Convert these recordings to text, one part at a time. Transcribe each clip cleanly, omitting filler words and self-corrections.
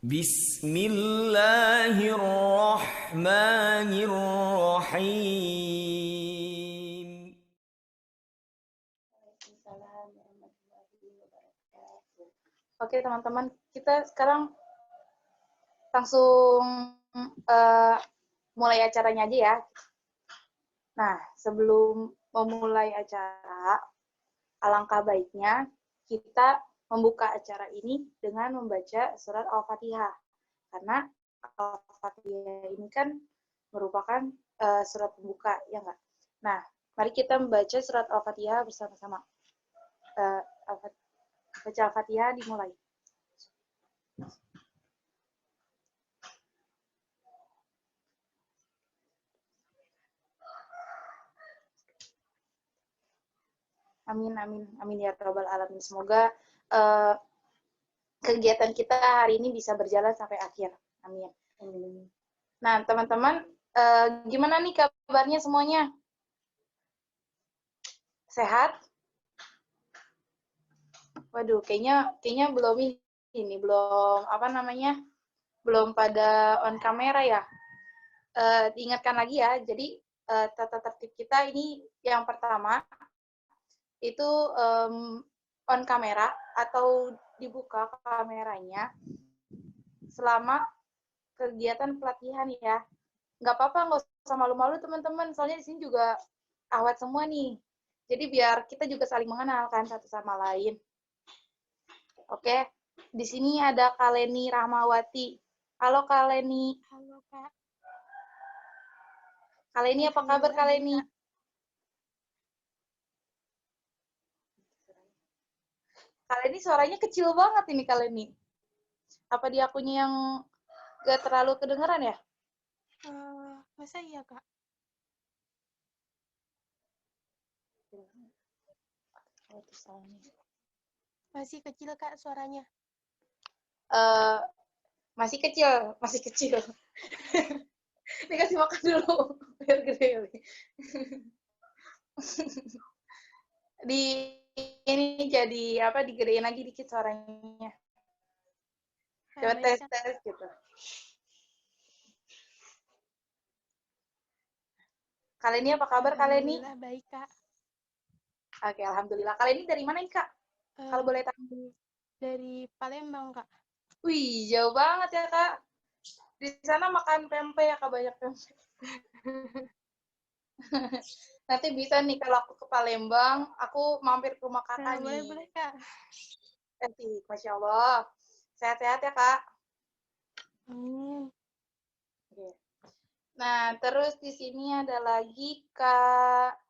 Bismillahirrahmanirrahim. Oke teman-teman, kita sekarang langsung uh, mulai acaranya aja ya. Nah, sebelum memulai acara, alangkah baiknya kita membuka acara ini dengan membaca surat Al-Fatihah. Karena Al-Fatihah ini kan merupakan surat pembuka, ya nggak? Nah, mari kita membaca surat Al-Fatihah bersama-sama. Baca Al-Fatihah dimulai. Amin, amin, amin ya Rabbal Alamin. Semoga kegiatan kita hari ini bisa berjalan sampai akhir. Amin. Amin. Nah, teman-teman, gimana nih kabarnya semuanya? Sehat? Waduh, kayaknya belum belum belum pada on kamera ya. Diingatkan lagi ya. Jadi tata tertib kita ini yang pertama itu on kamera atau dibuka kameranya selama kegiatan pelatihan ya. Nggak apa-apa, nggak usah malu-malu teman-teman, soalnya di sini juga awet semua nih. Jadi biar kita juga saling mengenal kan satu sama lain. Oke, di sini ada Kaleni Rahmawati. Halo Kaleni. Halo Kak. Kaleni, apa kabar Kaleni? Kaleni suaranya kecil banget ini Kaleni. Apa di akunnya yang gak terlalu kedengeran ya? Masa iya Kak? Masih kecil Kak suaranya. Masih kecil. Dikasih makan dulu biar gede. Di ini jadi apa, digedein lagi dikit suaranya. Coba tes gitu. Kaleni, apa kabar Kaleni? Alhamdulillah baik Kak. Oke, alhamdulillah. Kaleni dari mana nih Kak? Kalau boleh tahu. Dari Palembang Kak. Wih, jauh banget ya Kak. Di sana makan pempek ya Kak, banyak pempek. Nanti bisa nih kalau aku ke Palembang, aku mampir ke rumah Kakak nih. Boleh Kak. Masya Allah. Sehat-sehat ya Kak. Amin. Oke. Nah, terus di sini ada lagi Kak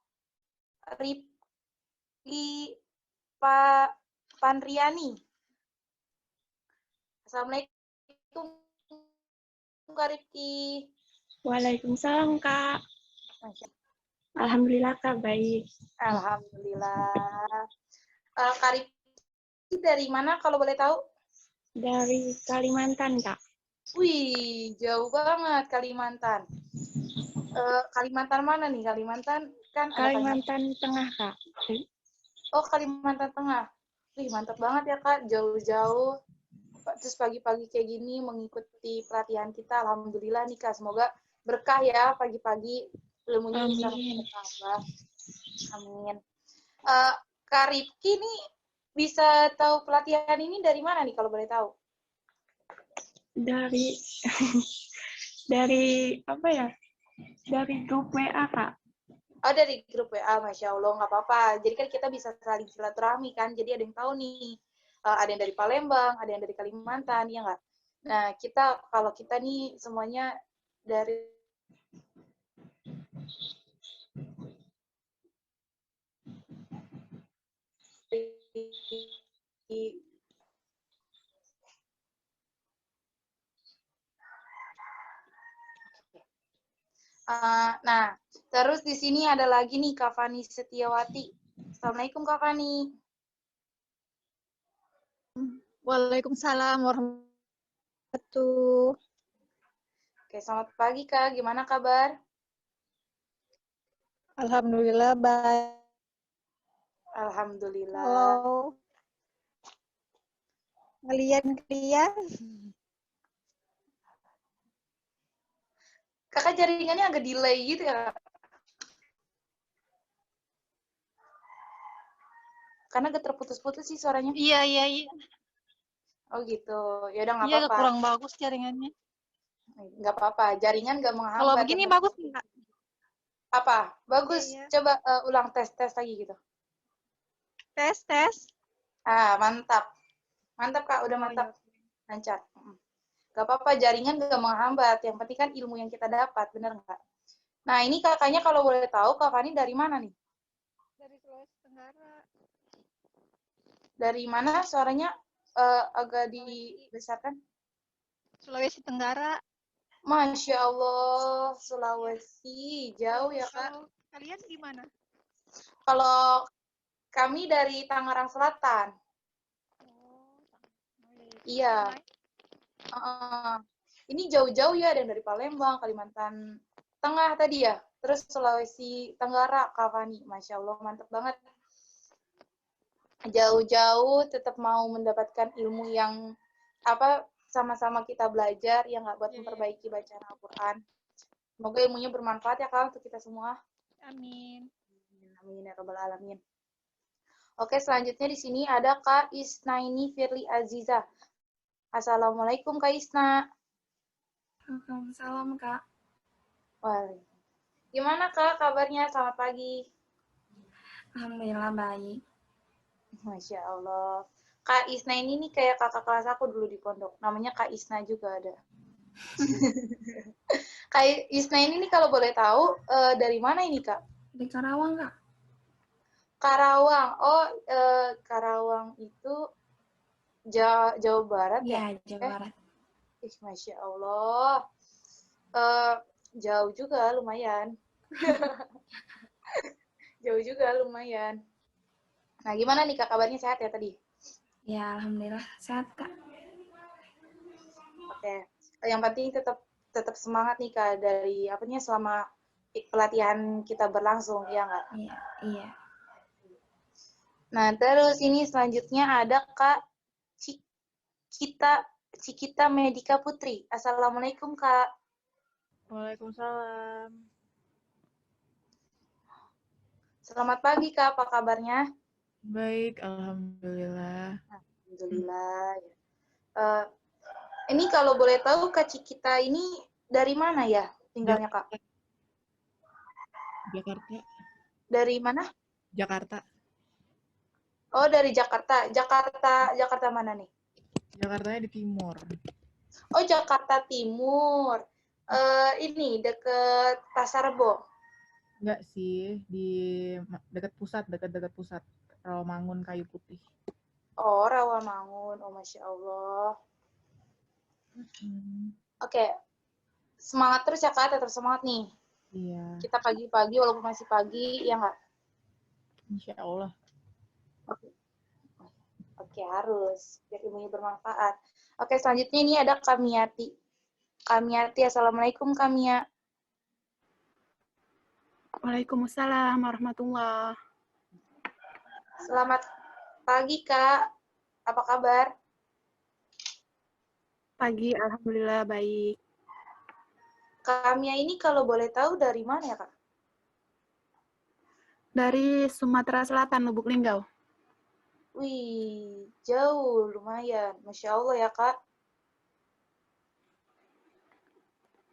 Rifki Pak Panriani. Assalamualaikum Kak Rifki. Waalaikumsalam Kak. Alhamdulillah Kak, baik. Alhamdulillah. Kak Rifki dari mana kalau boleh tahu? Dari Kalimantan Kak. Wih, jauh banget Kalimantan. Kalimantan mana nih? Kalimantan kan Kalimantan Tengah Kak. Oh, Kalimantan Tengah. Wih, mantap banget ya Kak, jauh-jauh. Terus pagi-pagi kayak gini mengikuti pelatihan kita, alhamdulillah nih Kak. Semoga berkah ya pagi-pagi, ilmunya bisa bertambah. Amin. Kak Rifki nih bisa tahu pelatihan ini dari mana nih kalau boleh tahu? Dari apa ya? Dari grup WA Kak. Oh, dari grup WA, Masya Allah, nggak apa-apa. Jadi kan kita bisa saling silaturahmi kan, jadi ada yang tahu nih. Ada yang dari Palembang, ada yang dari Kalimantan, ya nggak? Nah, kalau kita nih semuanya dari nah, terus di sini ada lagi nih Kak Fani Setiawati. Assalamualaikum Kak Fani. Waalaikumsalam warahmatullahi wabarakatuh. Oke, selamat pagi Kak. Gimana kabar? Alhamdulillah baik. Alhamdulillah. Halo. Kalian? Kakak jaringannya agak delay gitu ya, Kak? Karena agak terputus-putus sih suaranya. Iya. Oh gitu. Ya udah nggak Iya, agak apa-apa. kurang bagus jaringannya. Nggak apa-apa. Jaringan nggak Kalau menghambat. begini yang bagus penting. nggak? Apa? Bagus. Iya. Coba ulang tes lagi gitu. Tes. Ah, mantap. Mantap, Kak. Udah Oh, mantap. iya. Lancar. Nggak apa-apa. Jaringan nggak menghambat. Yang penting kan ilmu yang kita dapat. Bener nggak? Nah, ini kakaknya kalau boleh tahu, Kak Fani dari mana nih? Dari Sulawesi Tenggara. Dari mana suaranya agak dibesarkan? Sulawesi Tenggara. Masya Allah, Sulawesi. Jauh ya, Kak. Kalau kalian di mana? Kalau kami dari Tangerang Selatan. Iya. Ini jauh-jauh ya, ada yang dari Palembang, Kalimantan Tengah tadi ya. Terus Sulawesi Tenggara, Kak Fani. Masya Allah, mantap banget. Jauh-jauh tetap mau mendapatkan ilmu yang sama-sama kita belajar, ya nggak buat memperbaiki bacaan Al-Quran. Semoga ilmunya bermanfaat ya, Kak, untuk kita semua. Amin. Amin ya Rabbal Alamin. Oke, selanjutnya di sini ada Kak Isnaini Firly Aziza. Assalamualaikum, Kak Isna. Waalaikumsalam, Kak. Waalaikumsalam. Gimana, Kak, kabarnya? Selamat pagi. Alhamdulillah baik. Masya Allah. Kak Isna ini nih kayak kakak kelas aku dulu di pondok. Namanya Kak Isna juga ada. Kak Isna ini nih kalau boleh tahu, dari mana ini, Kak? Di Karawang, Kak. Karawang. Oh, Karawang itu Jawa Barat ya? Iya, Jawa Barat. Masya Allah. Jauh juga lumayan. Jauh juga lumayan. Nah, gimana nih, Kak? Kabarnya sehat ya tadi? Ya, Alhamdulillah. Sehat, Kak. Oke. Yang penting tetap semangat nih, Kak, dari selama pelatihan kita berlangsung, ya nggak? Iya. Nah, terus ini selanjutnya ada Kak Cikita Medika Putri. Assalamualaikum, Kak. Waalaikumsalam. Selamat pagi, Kak. Apa kabarnya? Baik, alhamdulillah. Alhamdulillah. Ini kalau boleh tahu, Kak Cikita ini dari mana ya tinggalnya, Kak? Jakarta. Dari mana? Jakarta. Oh, dari Jakarta. Jakarta mana nih? Jakartanya di timur. Oh, Jakarta Timur. Ini deket Pasar Rebo. Enggak sih, di dekat pusat. Rawamangun, Kayu Putih. Oh, Rawamangun. Oh, Masya Allah. Oke. Semangat terus ya, Kak. Tetap semangat nih. Iya. Kita pagi-pagi, walaupun masih pagi, ya nggak? Insya Allah. Oke, harus. Biar ilmunya bermanfaat. Oke, selanjutnya ini ada Kamiati. Kamiati, Assalamualaikum, Kamia. Waalaikumsalam warahmatullah. Selamat pagi, Kak. Apa kabar? Pagi, alhamdulillah baik. Kamia ini kalau boleh tahu dari mana ya, Kak? Dari Sumatera Selatan, Lubuk Linggau. Wih, jauh, lumayan. Masya Allah ya, Kak.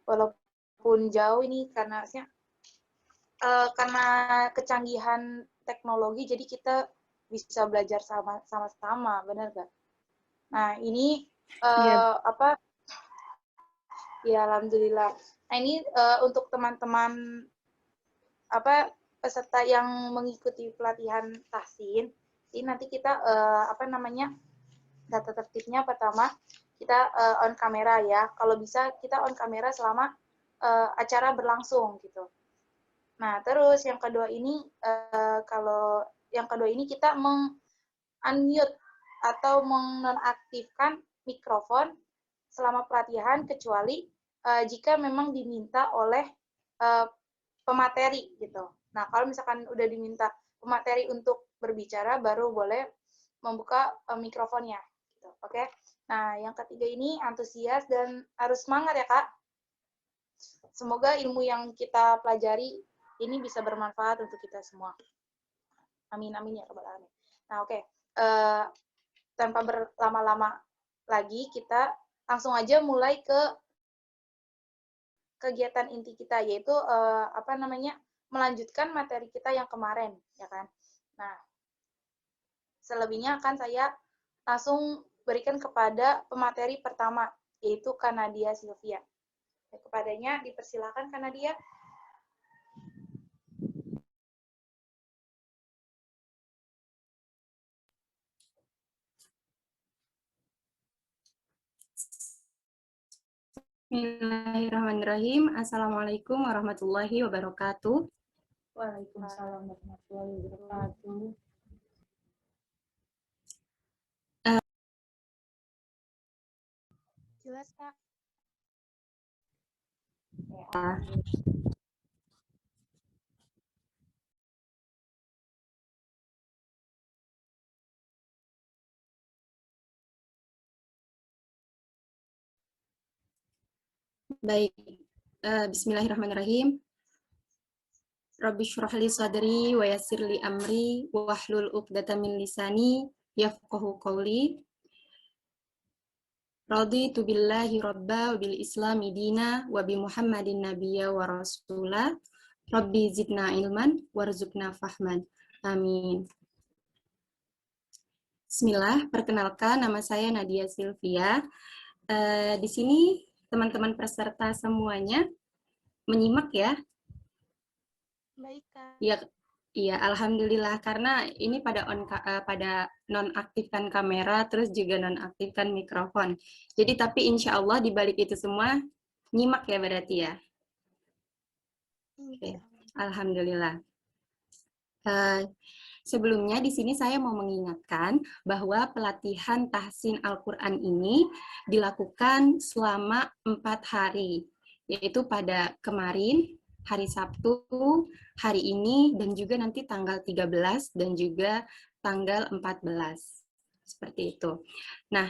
Walaupun jauh ini karena kecanggihan teknologi, jadi kita bisa belajar sama-sama, benar gak? Nah, ini ya alhamdulillah. Nah, ini untuk teman-teman peserta yang mengikuti pelatihan tahsin, ini nanti kita data tertibnya pertama kita on kamera ya. Kalau bisa kita on kamera selama acara berlangsung gitu. Nah, terus yang kedua ini kita unmute atau menonaktifkan mikrofon selama pelatihan kecuali jika memang diminta oleh pemateri gitu. Nah, kalau misalkan udah diminta pemateri untuk berbicara baru boleh membuka mikrofonnya gitu. Oke. Nah, yang ketiga ini antusias dan harus semangat ya, Kak. Semoga ilmu yang kita pelajari ini bisa bermanfaat untuk kita semua. Amin amin ya rabbal alamin. Nah, oke. Tanpa berlama-lama lagi, kita langsung aja mulai ke kegiatan inti kita, yaitu melanjutkan materi kita yang kemarin, ya kan? Nah, selebihnya akan saya langsung berikan kepada pemateri pertama, yaitu Kanadia Sylvia. Kepadanya dipersilakan Kanadia. Bismillahirrahmanirrahim. Assalamualaikum warahmatullahi wabarakatuh. Waalaikumsalam warahmatullahi wabarakatuh. Jelas, Kak? Baik, Bismillahirrahmanirrahim. Rabbi syrah li sadri wa yassir li amri wahlul 'uqdatam min lisani yafqahu qawli. Raditu billahi rabba wa bil islami dina wa bi Muhammadin nabiyya wa rasula. Rabbi zidna ilman warzuqna fahman. Amin. Bismillah, perkenalkan nama saya Nadia Sylvia. Di sini teman-teman peserta semuanya menyimak ya. Baik, Kak. Iya, alhamdulillah karena ini pada nonaktifkan kamera terus juga nonaktifkan mikrofon. Jadi tapi insya Allah di balik itu semua nyimak ya berarti ya. Oke, alhamdulillah. Sebelumnya di sini saya mau mengingatkan bahwa pelatihan tahsin Al-Quran ini dilakukan selama 4 hari, yaitu pada kemarin, hari Sabtu, hari ini, dan juga nanti tanggal 13 dan juga tanggal 14. Seperti itu. Nah,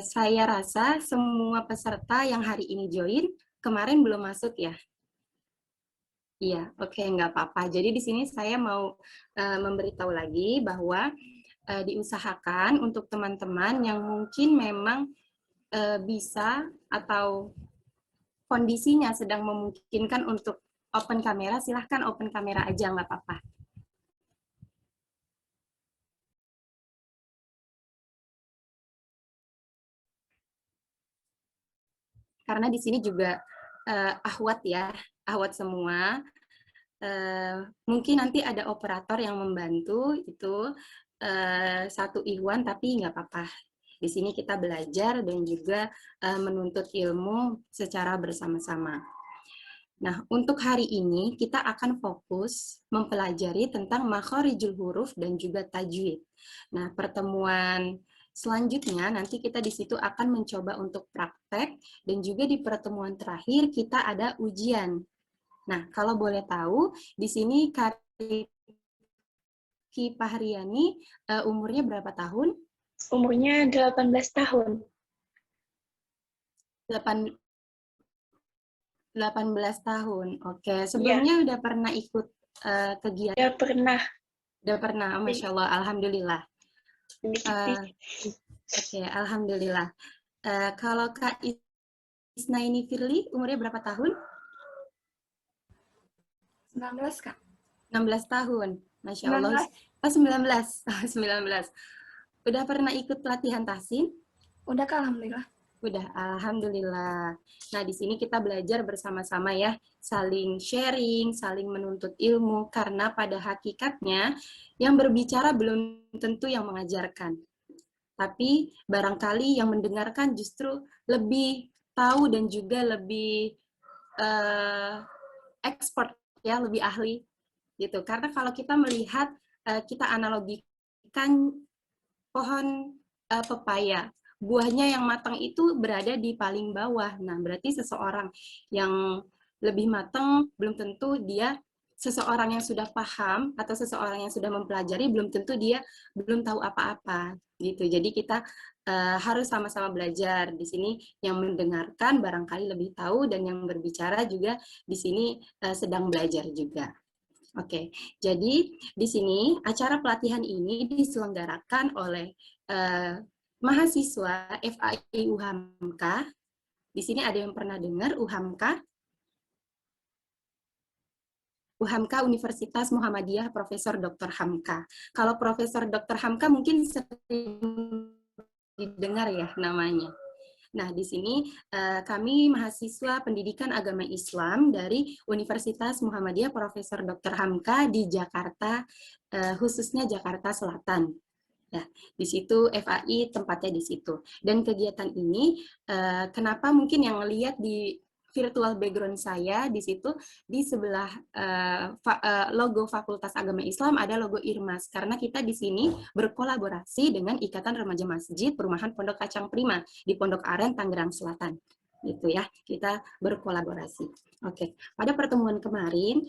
saya rasa semua peserta yang hari ini join, kemarin belum masuk ya? Iya, oke, nggak apa-apa. Jadi di sini saya mau memberitahu lagi bahwa diusahakan untuk teman-teman yang mungkin memang bisa atau kondisinya sedang memungkinkan untuk open kamera, silahkan open kamera aja, nggak apa-apa. Karena di sini juga ahwat ya, ahwat semua. Mungkin nanti ada operator yang membantu itu satu ikhwan, tapi nggak apa-apa. Di sini kita belajar dan juga menuntut ilmu secara bersama-sama. Nah, untuk hari ini kita akan fokus mempelajari tentang makharijul huruf dan juga tajwid. Nah, pertemuan selanjutnya nanti kita di situ akan mencoba untuk praktek dan juga di pertemuan terakhir kita ada ujian. Nah, kalau boleh tahu, di sini Kariki Pahriani umurnya berapa tahun? Umurnya 18 tahun. 18 tahun. Oke, sebelumnya udah pernah ikut kegiatan? Ya pernah. Udah pernah, Masya Allah, Alhamdulillah. Oke, Alhamdulillah. Kalau Kak Isnaini Firly, umurnya berapa tahun? 19, Kak. 16 tahun, Masya 19. Allah. Oh, 19. 19. Udah pernah ikut pelatihan tahsin? Udah, Kak, alhamdulillah. Udah, alhamdulillah. Nah, di sini kita belajar bersama-sama ya, saling sharing, saling menuntut ilmu, karena pada hakikatnya yang berbicara belum tentu yang mengajarkan. Tapi barangkali yang mendengarkan justru lebih tahu dan juga lebih expert ya, lebih ahli gitu. Karena kalau kita melihat, kita analogikan pohon pepaya, buahnya yang matang itu berada di paling bawah. Nah, berarti seseorang yang lebih matang belum tentu dia seseorang yang sudah paham atau seseorang yang sudah mempelajari belum tentu dia belum tahu apa-apa gitu. Jadi kita harus sama-sama belajar. Di sini yang mendengarkan barangkali lebih tahu dan yang berbicara juga di sini sedang belajar juga. Oke, jadi di sini acara pelatihan ini diselenggarakan oleh mahasiswa FAI UHAMKA. Di sini ada yang pernah dengar UHAMKA? UHAMKA Universitas Muhammadiyah Profesor Dr. Hamka. Kalau Profesor Dr. Hamka mungkin sering didengar ya namanya. Nah, di sini kami mahasiswa pendidikan agama Islam dari Universitas Muhammadiyah Profesor Dr. Hamka di Jakarta, khususnya Jakarta Selatan. Ya, di situ FAI tempatnya di situ. Dan kegiatan ini, kenapa mungkin yang lihat di virtual background saya di situ di sebelah logo Fakultas Agama Islam ada logo IRMAS karena kita di sini berkolaborasi dengan Ikatan Remaja Masjid Perumahan Pondok Kacang Prima di Pondok Aren Tangerang Selatan. Gitu ya, kita berkolaborasi. Oke, pada pertemuan kemarin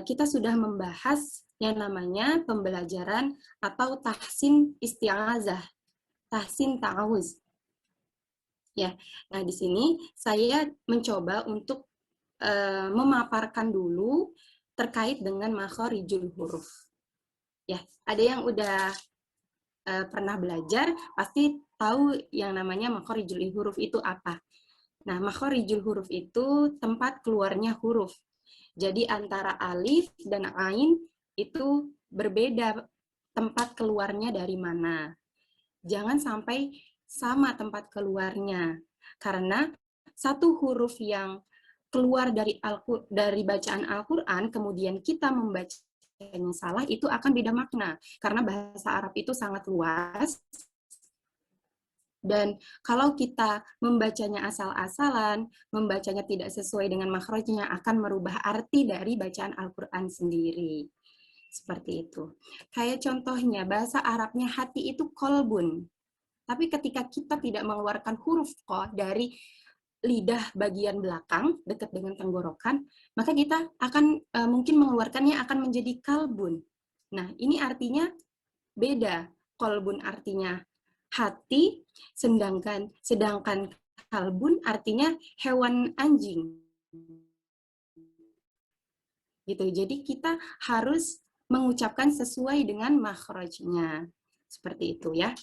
kita sudah membahas yang namanya pembelajaran atau tahsin isti'azah, tahsin ta'awuz. Ya, nah di sini saya mencoba untuk memaparkan dulu terkait dengan makhorijul huruf. Ya, ada yang udah pernah belajar pasti tahu yang namanya makhorijul huruf itu apa. Nah, makhorijul huruf itu tempat keluarnya huruf. Jadi antara alif dan ain itu berbeda tempat keluarnya dari mana. Jangan sampai sama tempat keluarnya, karena satu huruf yang keluar dari bacaan Al-Quran, kemudian kita membacanya salah, itu akan beda makna, karena bahasa Arab itu sangat luas, dan kalau kita membacanya asal-asalan, membacanya tidak sesuai dengan makhrajnya, akan merubah arti dari bacaan Al-Quran sendiri. Seperti itu. Kayak contohnya, bahasa Arabnya hati itu kolbun. Tapi ketika kita tidak mengeluarkan huruf qa dari lidah bagian belakang, dekat dengan tenggorokan, maka kita akan mungkin mengeluarkannya akan menjadi kalbun. Nah, ini artinya beda. Kolbun artinya hati, sedangkan kalbun artinya hewan anjing. Gitu. Jadi kita harus mengucapkan sesuai dengan makhrajnya. Seperti itu ya.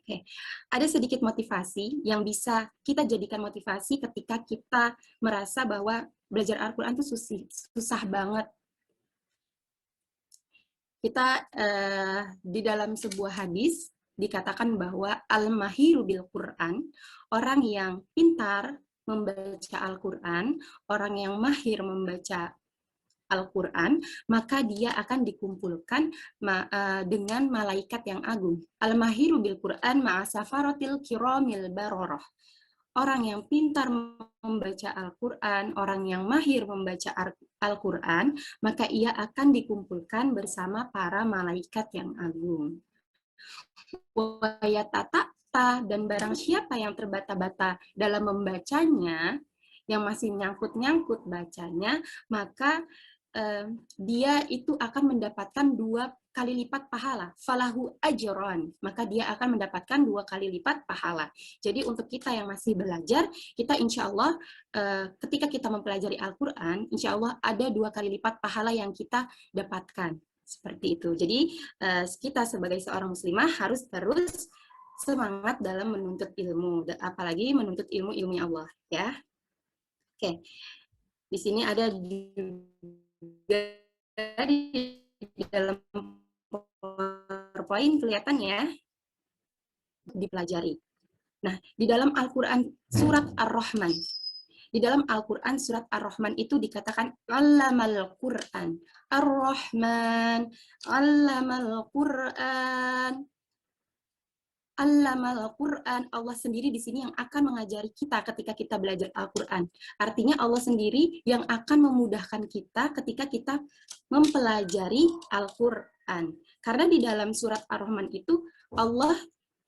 Oke, ada sedikit motivasi yang bisa kita jadikan motivasi ketika kita merasa bahwa belajar Al-Quran itu susah banget. Kita di dalam sebuah hadis dikatakan bahwa al-mahiru bil Quran, orang yang pintar membaca Al-Quran, orang yang mahir membaca Al-Quran, maka dia akan dikumpulkan dengan malaikat yang agung. Al-mahiru bil Quran ma'asafaratil kiramil baroroh. Orang yang pintar membaca Al-Quran, orang yang mahir membaca Al-Quran, maka ia akan dikumpulkan bersama para malaikat yang agung. Wayatata, dan barang siapa yang terbata-bata dalam membacanya, yang masih nyangkut-nyangkut bacanya, maka dia itu akan mendapatkan 2 kali lipat pahala. Falahu ajron, maka dia akan mendapatkan 2 kali lipat pahala. Jadi untuk kita yang masih belajar, kita insya Allah ketika kita mempelajari Al-Quran, insya Allah ada 2 kali lipat pahala yang kita dapatkan. Seperti itu. Jadi kita sebagai seorang muslimah harus terus semangat dalam menuntut ilmu, apalagi menuntut ilmu-ilmu Allah. Ya, oke. Di sini ada di dalam PowerPoint kelihatan ya, dipelajari. Nah, di dalam Al-Quran surat Ar-Rahman, di dalam Al-Quran surat Ar-Rahman itu dikatakan Allamal Quran, Ar-Rahman, Allamal Quran. Allamal Quran, Allah sendiri di sini yang akan mengajari kita ketika kita belajar Al-Quran. Artinya Allah sendiri yang akan memudahkan kita ketika kita mempelajari Al-Quran. Karena di dalam surat Ar-Rahman itu Allah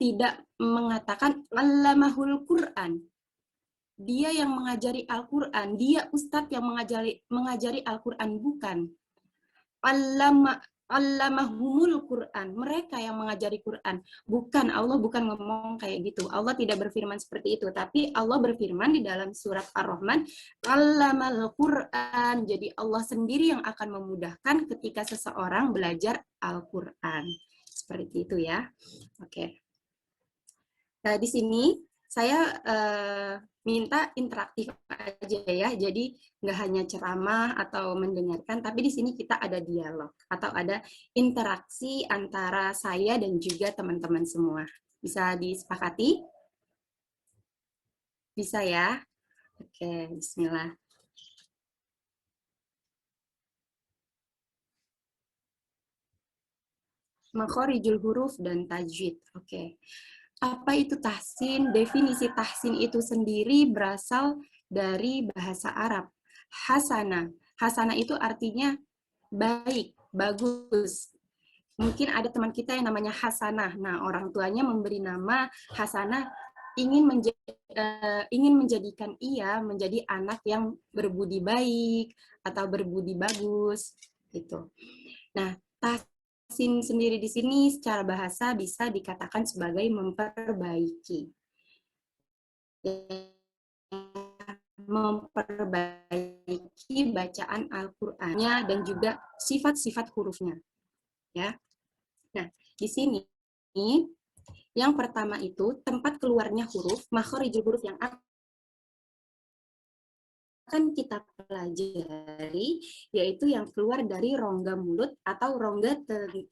tidak mengatakan Allamahul Quran. Dia yang mengajari Al-Quran, dia ustadz yang mengajari Al-Quran, bukan. allamahumul Quran, mereka yang mengajari Quran. Bukan, Allah bukan ngomong kayak gitu. Allah tidak berfirman seperti itu, tapi Allah berfirman di dalam surat Ar-Rahman, allamal Quran. Jadi Allah sendiri yang akan memudahkan ketika seseorang belajar Al-Quran. Seperti itu ya. Oke. Nah, di sini saya minta interaktif aja ya, jadi nggak hanya ceramah atau mendengarkan, tapi di sini kita ada dialog atau ada interaksi antara saya dan juga teman-teman semua. Bisa disepakati? Bisa ya? Oke, bismillah. Makhorijul huruf dan tajwid. Oke. Apa itu tahsin? Definisi tahsin itu sendiri berasal dari bahasa Arab. Hasana. Hasana itu artinya baik, bagus. Mungkin ada teman kita yang namanya Hasanah. Nah, orang tuanya memberi nama Hasanah ingin menjadikan ia menjadi anak yang berbudi baik atau berbudi bagus gitu. Nah, tahsin sendiri di sini secara bahasa bisa dikatakan sebagai memperbaiki. Memperbaiki bacaan Al-Qur'annya dan juga sifat-sifat hurufnya. Ya. Nah, di sini yang pertama itu tempat keluarnya huruf, makhorijul huruf yang akan kita pelajari, yaitu yang keluar dari rongga mulut atau rongga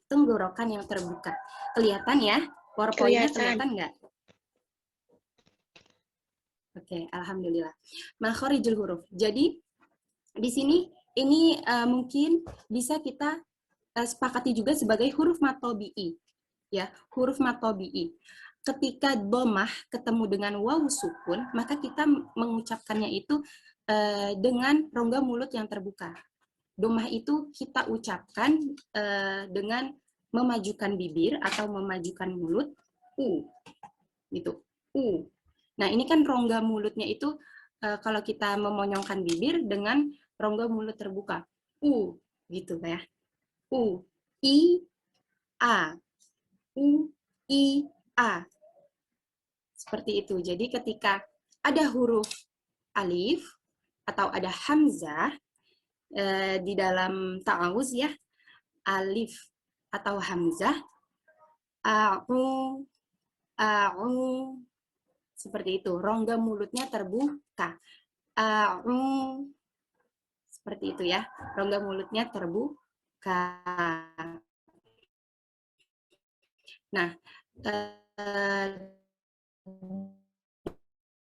tenggorokan yang terbuka. Kelihatan ya? PowerPoint-nya kelihatan nggak? Oke, alhamdulillah. Makhorijul huruf. Jadi, di sini ini mungkin bisa kita sepakati juga sebagai huruf matobi'i. Ya, huruf matobi'i. Ketika domah ketemu dengan wawu sukun, maka kita mengucapkannya itu dengan rongga mulut yang terbuka. Domah itu kita ucapkan dengan memajukan bibir atau memajukan mulut, gitu, Nah, ini kan rongga mulutnya itu kalau kita memonyongkan bibir dengan rongga mulut terbuka, gitu ya, I, A. I, A. Seperti itu. Jadi ketika ada huruf alif atau ada hamzah di dalam ta'awuz ya, alif atau hamzah, seperti itu. Rongga mulutnya terbuka. Seperti itu ya. Rongga mulutnya terbuka. Nah,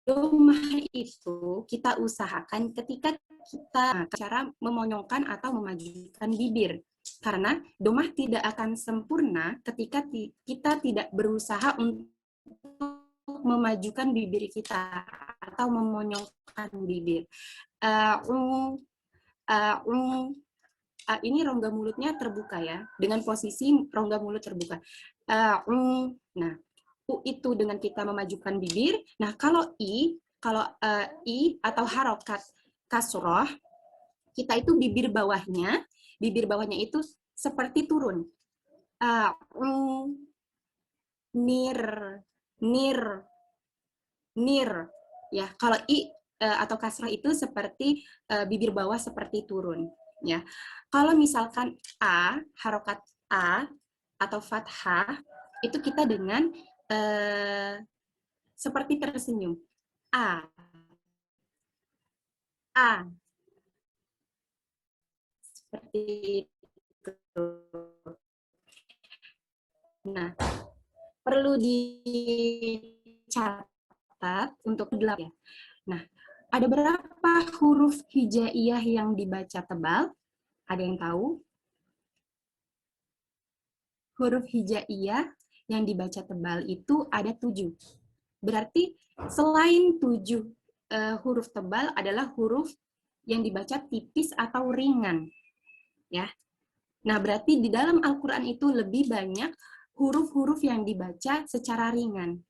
domah itu kita usahakan ketika kita cara memonyongkan atau memajukan bibir. Karena domah tidak akan sempurna ketika kita tidak berusaha untuk memajukan bibir kita atau memonyongkan bibir. Ini rongga mulutnya terbuka ya, dengan posisi rongga mulut terbuka. Nah, itu dengan kita memajukan bibir. Nah, kalau i atau harokat kasroh, kita itu bibir bawahnya itu seperti turun. Nir. Ya, kalau i atau kasroh itu seperti bibir bawah seperti turun. Ya, kalau misalkan harokat a atau fathah, itu kita dengan seperti tersenyum. A. Seperti itu. Nah, perlu dicatat untuk ya. Nah, ada berapa huruf hijaiyah yang dibaca tebal? Ada yang tahu? Huruf hijaiyah yang dibaca tebal itu ada 7. Berarti selain 7 huruf tebal adalah huruf yang dibaca tipis atau ringan. Ya. Nah, berarti di dalam Al-Quran itu lebih banyak huruf-huruf yang dibaca secara ringan.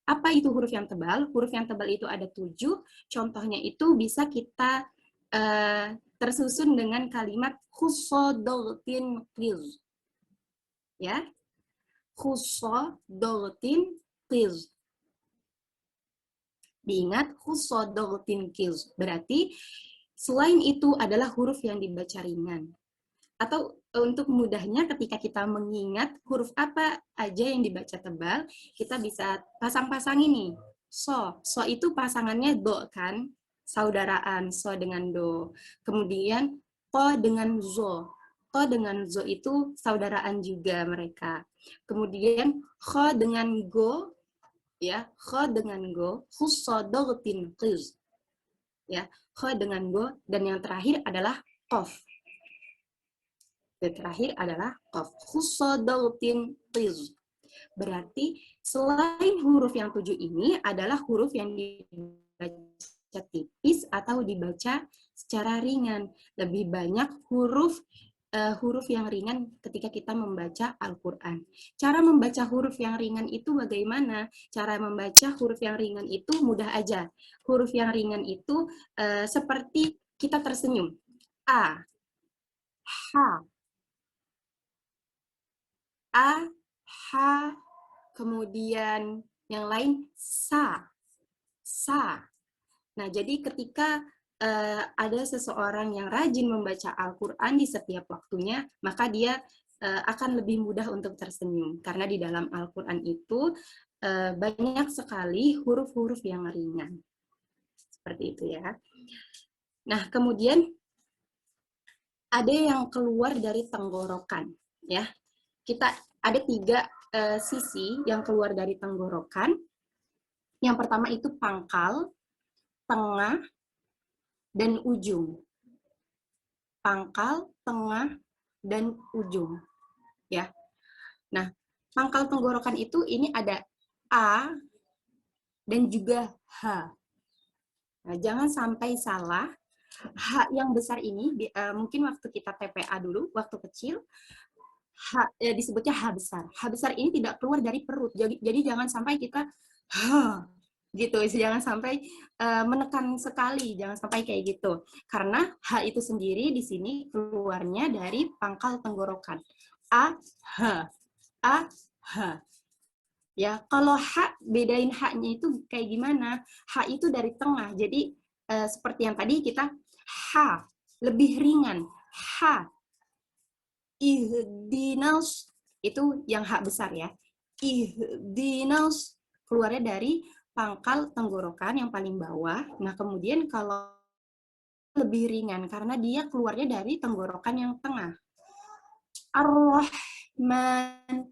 Apa itu huruf yang tebal? Huruf yang tebal itu ada 7. Contohnya itu bisa kita tersusun dengan kalimat khusodoltin qiz. Ya, khusodoltin qiz. Diingat, khusodoltin qiz. Berarti selain itu adalah huruf yang dibaca ringan. Atau untuk mudahnya ketika kita mengingat huruf apa aja yang dibaca tebal, kita bisa pasang-pasang ini. So itu pasangannya do kan, saudaraan, so dengan do. Kemudian to dengan zo. To dengan zo itu saudaraan juga mereka. Kemudian kho dengan go, ya, kho dengan go, khusodoltin qiz. Ya, kho dengan go, dan yang terakhir adalah qaf. Yang terakhir adalah qaf, khusodoltin qiz. Berarti selain huruf yang 7 ini adalah huruf yang dibaca tipis atau dibaca secara ringan. Lebih banyak huruf yang ringan ketika kita membaca Al-Quran. Cara membaca huruf yang ringan itu bagaimana? Cara membaca huruf yang ringan itu mudah aja. Huruf yang ringan itu seperti kita tersenyum. A, ha, a, ha, kemudian yang lain sa. Nah, jadi ketika ada seseorang yang rajin membaca Al-Quran di setiap waktunya, maka dia akan lebih mudah untuk tersenyum. Karena di dalam Al-Quran itu banyak sekali huruf-huruf yang ringan. Seperti itu ya. Nah, kemudian ada yang keluar dari tenggorokan. Ya, kita ada 3 sisi yang keluar dari tenggorokan. Yang pertama itu pangkal, tengah, dan ujung. Pangkal, tengah, dan ujung. Ya. Nah, pangkal tenggorokan itu ini ada A dan juga H. Nah, jangan sampai salah. H yang besar ini, mungkin waktu kita TPA dulu, waktu kecil, disebutnya H besar. H besar ini tidak keluar dari perut. Jadi jangan sampai kita gitu, jangan sampai menekan sekali, jangan sampai kayak gitu. Karena H itu sendiri di sini keluarnya dari pangkal tenggorokan. A, H. A, H. Ya, kalau H, bedain H-nya itu kayak gimana? H itu dari tengah, jadi seperti yang tadi kita H, lebih ringan. H. Ihdinas, itu yang H besar ya. Ihdinas, keluarnya dari pangkal tenggorokan yang paling bawah. Nah, kemudian kalau lebih ringan karena dia keluarnya dari tenggorokan yang tengah. Ar-Rahman,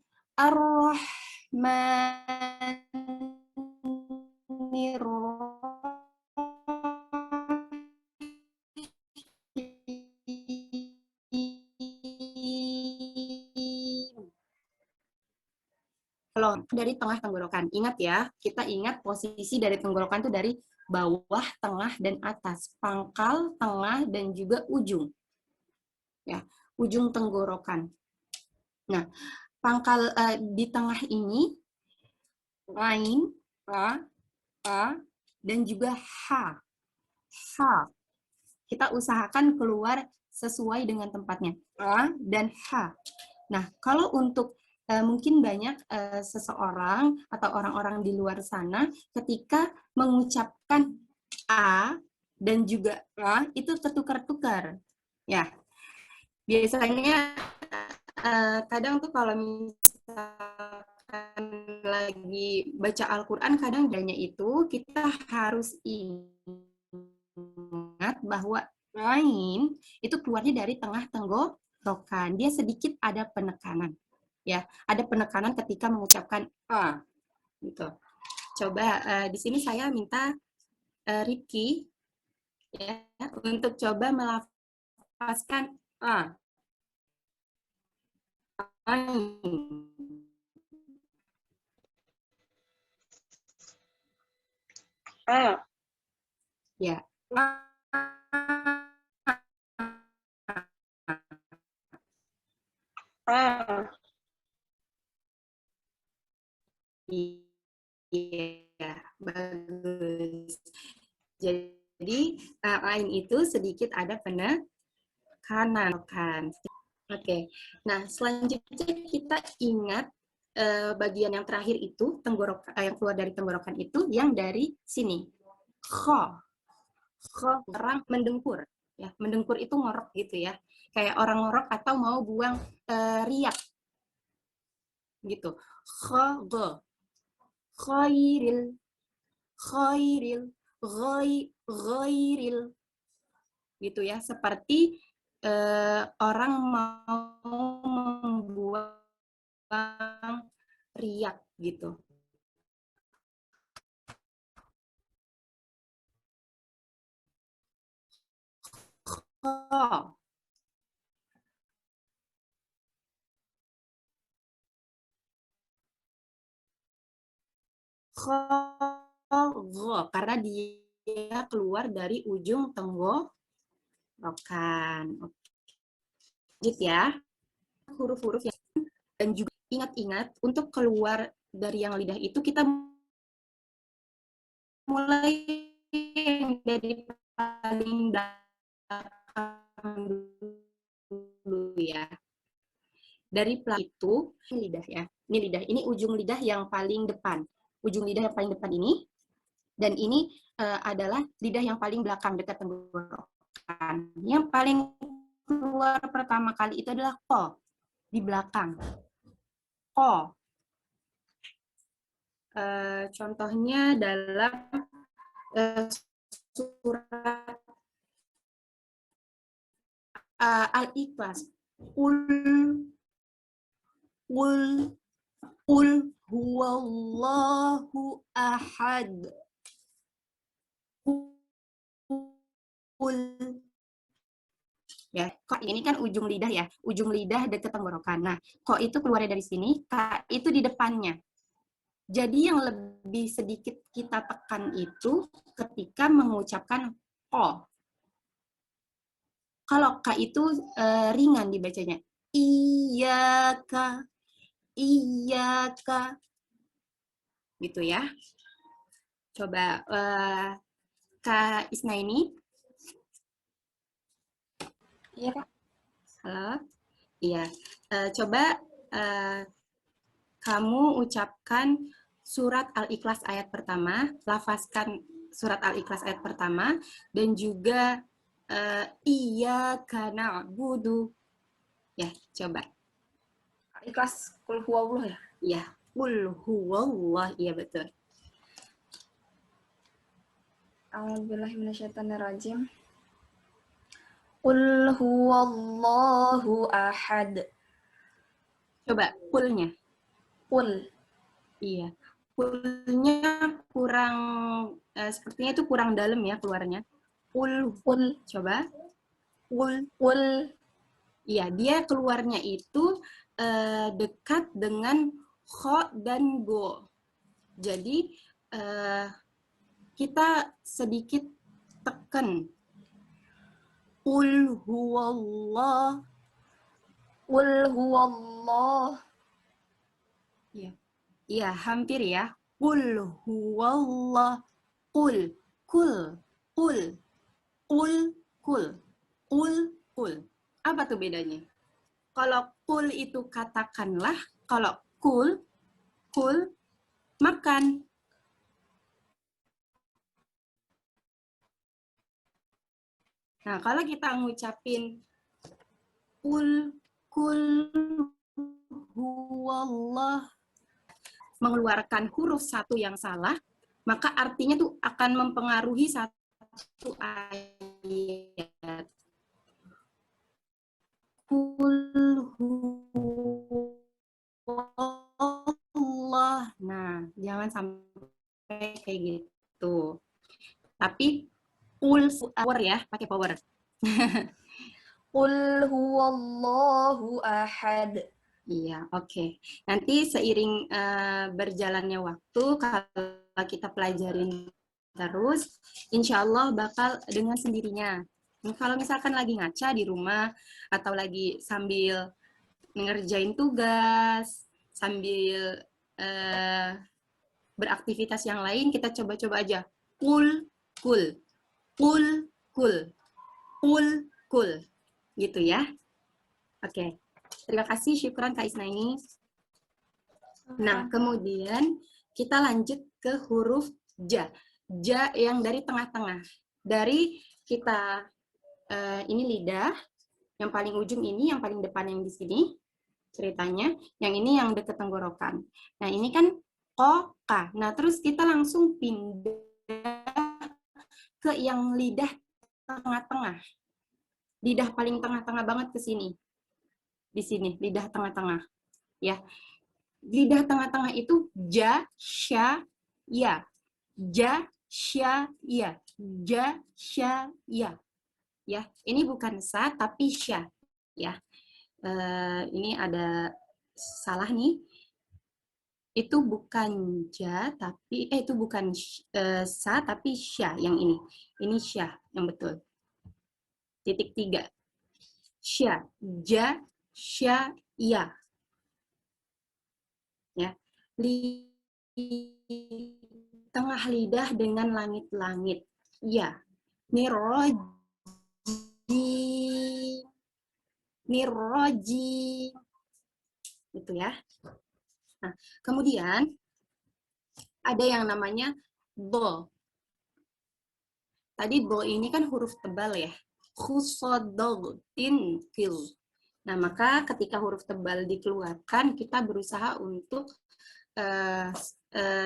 Kalau dari tengah tenggorokan, ingat ya, kita ingat posisi dari tenggorokan itu dari bawah, tengah, dan atas. Pangkal, tengah, dan juga ujung. Ya, ujung tenggorokan. Nah, pangkal di tengah ini, lain, a, dan juga h. H. Kita usahakan keluar sesuai dengan tempatnya. A dan H. Nah, kalau untuk mungkin banyak seseorang atau orang-orang di luar sana ketika mengucapkan A dan juga A itu tertukar-tukar. Ya, biasanya kadang tuh kalau misalkan lagi baca Al-Quran, kadang banyak itu kita harus ingat bahwa lain itu keluarnya dari tengah tenggorokan. Dia sedikit ada penekanan. Ya, ada penekanan ketika mengucapkan a, gitu. Coba di sini saya minta Rifki ya untuk coba melafazkan a. A. Ya. A. Iya, bagus. Jadi lain itu sedikit ada kanan. Oke. Nah, selanjutnya kita ingat bagian yang terakhir itu tenggorokan, yang keluar dari tenggorokan itu yang dari sini. Kho. Kho, orang mendengkur. Ya, mendengkur itu ngorok gitu ya. Kayak orang ngorok atau mau buang riak. Gitu. Kho, go. Khairil. Khairil. Ghairil. Gitu ya, seperti orang mau membuang riak gitu. Oh. Karena dia keluar dari ujung tenggorokan. Lanjut ya. Huruf-huruf yang dan juga ingat-ingat untuk keluar dari yang lidah itu kita mulai dari paling belakang dulu ya. Dari pelak itu ini lidah ya. Ini lidah. Ini ujung lidah yang paling depan. Ujung lidah yang paling depan ini. Dan ini adalah lidah yang paling belakang dekat tenggorokan. Yang paling keluar pertama kali itu adalah ko di belakang. Ko. Contohnya dalam surat Al-Ikhlas. Qul huwallahu ahad. Qul. Ya, kok ini kan ujung lidah ya, ujung lidah dekat tenggorokan. Nah, kok itu keluarnya dari sini, ka itu di depannya. Jadi yang lebih sedikit kita tekan itu ketika mengucapkan ko. Kalau ka itu ringan dibacanya. Iyaka, iyaka. Gitu ya. Coba Kak Isnaini. Iya, Kak. Halo. Iya. Coba kamu ucapkan surat Al-Ikhlas ayat pertama, lafazkan surat Al-Ikhlas ayat pertama, dan juga iyyaka na'budu. Ya, coba. Ikhlas qul huwallahu ya. Ya, qul huwallah. Iya, betul. A'udzubillahi minasyaitonirrajim. Qul huwallahu ahad. Coba, qulnya. Qul. Iya. Qulnya kurang, sepertinya itu kurang dalam ya keluarnya. Qul. Coba. Qul. Iya, dia keluarnya itu dekat dengan kho dan go. Jadi kita sedikit tekan. Qul huwallah. Qul huwallah. Iya. Iya, hampir ya. Qul huwallah. Qul. Apa tuh bedanya? Kalau qul itu katakanlah, kalau kul makan. Nah, kalau kita ngucapin qul huwallah, mengeluarkan huruf satu yang salah, maka artinya tuh akan mempengaruhi satu ayat. Allah. Nah, jangan sampai kayak gitu. Tapi full power ya, pakai power. Qul huwallahu ahad. Iya, oke. Nanti seiring berjalannya waktu, kalau kita pelajarin terus, insya Allah bakal dengan sendirinya. Kalau misalkan lagi ngaca di rumah, atau lagi sambil ngerjain tugas, sambil beraktivitas yang lain, kita coba-coba aja. Kul. Gitu ya. Oke. Terima kasih, syukran Kak Isnaini. Nah, kemudian kita lanjut ke huruf ja. Ja yang dari tengah-tengah. Dari kita, ini lidah, yang paling ujung ini, yang paling depan yang di sini, ceritanya. Yang ini yang dekat tenggorokan. Nah, ini kan ko, ka. Nah, terus kita langsung pindah ke yang lidah tengah-tengah. Lidah paling tengah-tengah banget ke sini. Di sini, lidah tengah-tengah. Ya. Lidah tengah-tengah itu ja, sya, ya. Ja, sya, ya. Ja, sya, ya. Ya, ini bukan sa tapi sya. Ya. Ini ada salah nih. Itu bukan ja tapi itu bukan sa tapi sya yang ini. Ini sya yang betul. Titik 3. Sya, ja, sya, ya. Ya. Tengah lidah dengan langit-langit. Ya. Niroji. Niroji. Gitu ya. Nah, kemudian ada yang namanya do. Tadi do ini kan huruf tebal ya. Khusodogtin fil. Nah, maka ketika huruf tebal dikeluarkan, kita berusaha untuk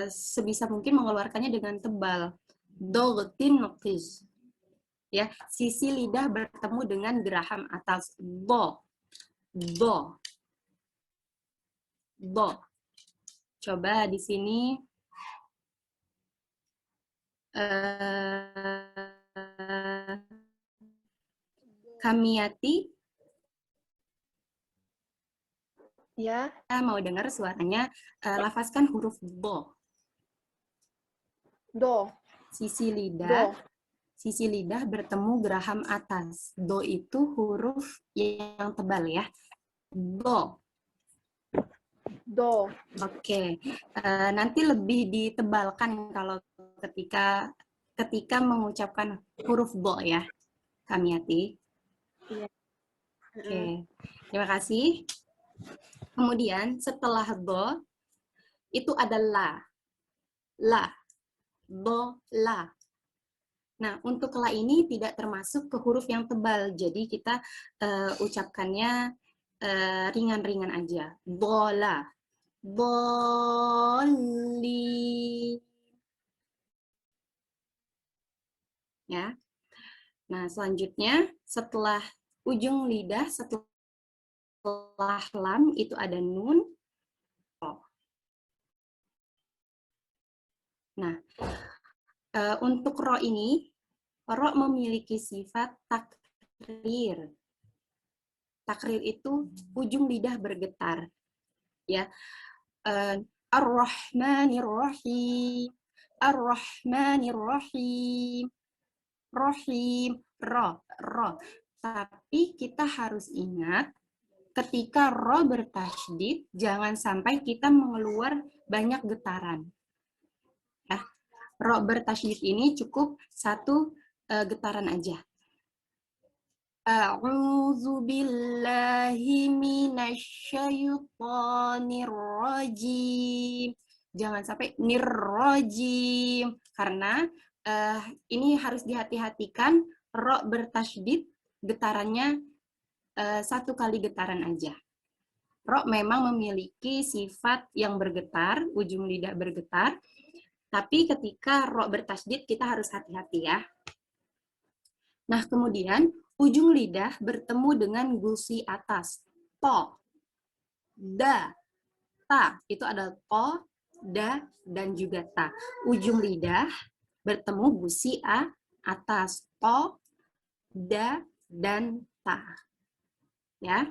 sebisa mungkin mengeluarkannya dengan tebal. Dogtin noktis. Ya, sisi lidah bertemu dengan geraham atas. Do. Do. Do. Coba di sini. Kamiati. Ya. Kita mau dengar suaranya, lafazkan huruf do. Do. Sisi lidah. Do. Sisi lidah bertemu geraham atas. Do itu huruf yang tebal ya. Do. Do. Oke. Nanti lebih ditebalkan kalau ketika mengucapkan huruf do ya, Kamiati. Iya. Oke. Terima kasih. Kemudian setelah do itu ada la. La. Do, la. Nah, untuk la ini tidak termasuk ke huruf yang tebal. Jadi kita ucapkannya ringan-ringan aja. Bola. Boli. Ya. Nah, selanjutnya setelah ujung lidah, setelah lam itu ada nun. Nah, untuk ro ini, ro memiliki sifat takrir. Takrir itu ujung lidah bergetar. Ya. Ar-Rahmanir-Rahim. Ar-Rahmanir-Rahim. Rohim, ro. Tapi kita harus ingat, ketika ro bertasydid, jangan sampai kita mengeluar banyak getaran. Ya. Ro bertasydid ini cukup satu getaran aja. A'udzu billahi minasyaitonir rajim. Jangan sampai nirrajim, karena ini harus dihati-hatikan, ro bertasydid getarannya satu kali getaran aja. Ro memang memiliki sifat yang bergetar, ujung lidah bergetar, tapi ketika ro bertasydid kita harus hati-hati ya. Nah, kemudian ujung lidah bertemu dengan gusi atas. Po, da, ta. Itu ada po, da, dan juga ta. Ujung lidah bertemu gusi atas. Po, da, dan ta. Ya.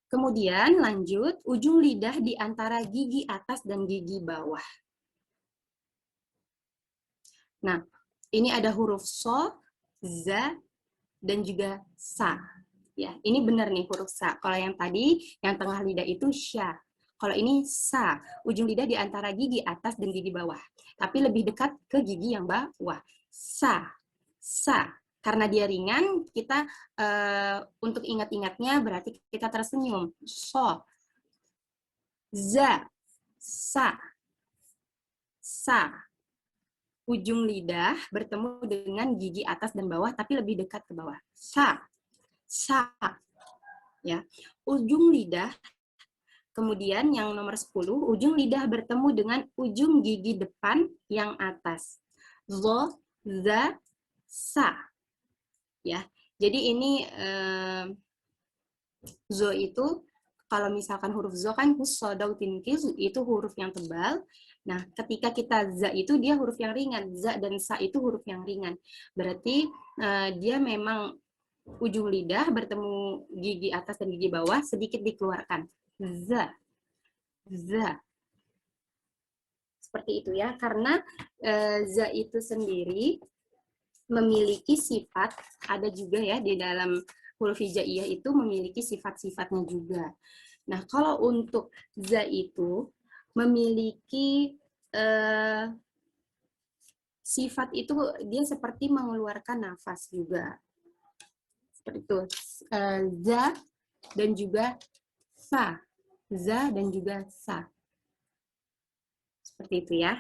Kemudian lanjut, ujung lidah di antara gigi atas dan gigi bawah. Nah, ini ada huruf so, za, dan juga sa. Ya, ini benar nih huruf sa. Kalau yang tadi, yang tengah lidah itu sya. Kalau ini sa, ujung lidah di antara gigi atas dan gigi bawah. Tapi lebih dekat ke gigi yang bawah. Sa, sa. Karena dia ringan, kita untuk ingat-ingatnya berarti kita tersenyum. So, za, sa, sa. Ujung lidah bertemu dengan gigi atas dan bawah, tapi lebih dekat ke bawah. Sa, sa. Ya. Ujung lidah, kemudian yang nomor 10, ujung lidah bertemu dengan ujung gigi depan yang atas. Zo, za, sa. Ya. Jadi ini zo itu, kalau misalkan huruf zo kan itu huruf yang tebal. Nah, ketika kita za itu dia huruf yang ringan. Za dan sa itu huruf yang ringan. Berarti dia memang ujung lidah bertemu gigi atas dan gigi bawah sedikit dikeluarkan. Za. Za. Seperti itu ya. Karena za itu sendiri memiliki sifat, ada juga ya di dalam huruf hijaiyah itu memiliki sifat-sifatnya juga. Nah, kalau untuk za itu memiliki sifat itu dia seperti mengeluarkan nafas juga. Seperti itu. Za dan juga sa. Za dan juga sa. Seperti itu ya.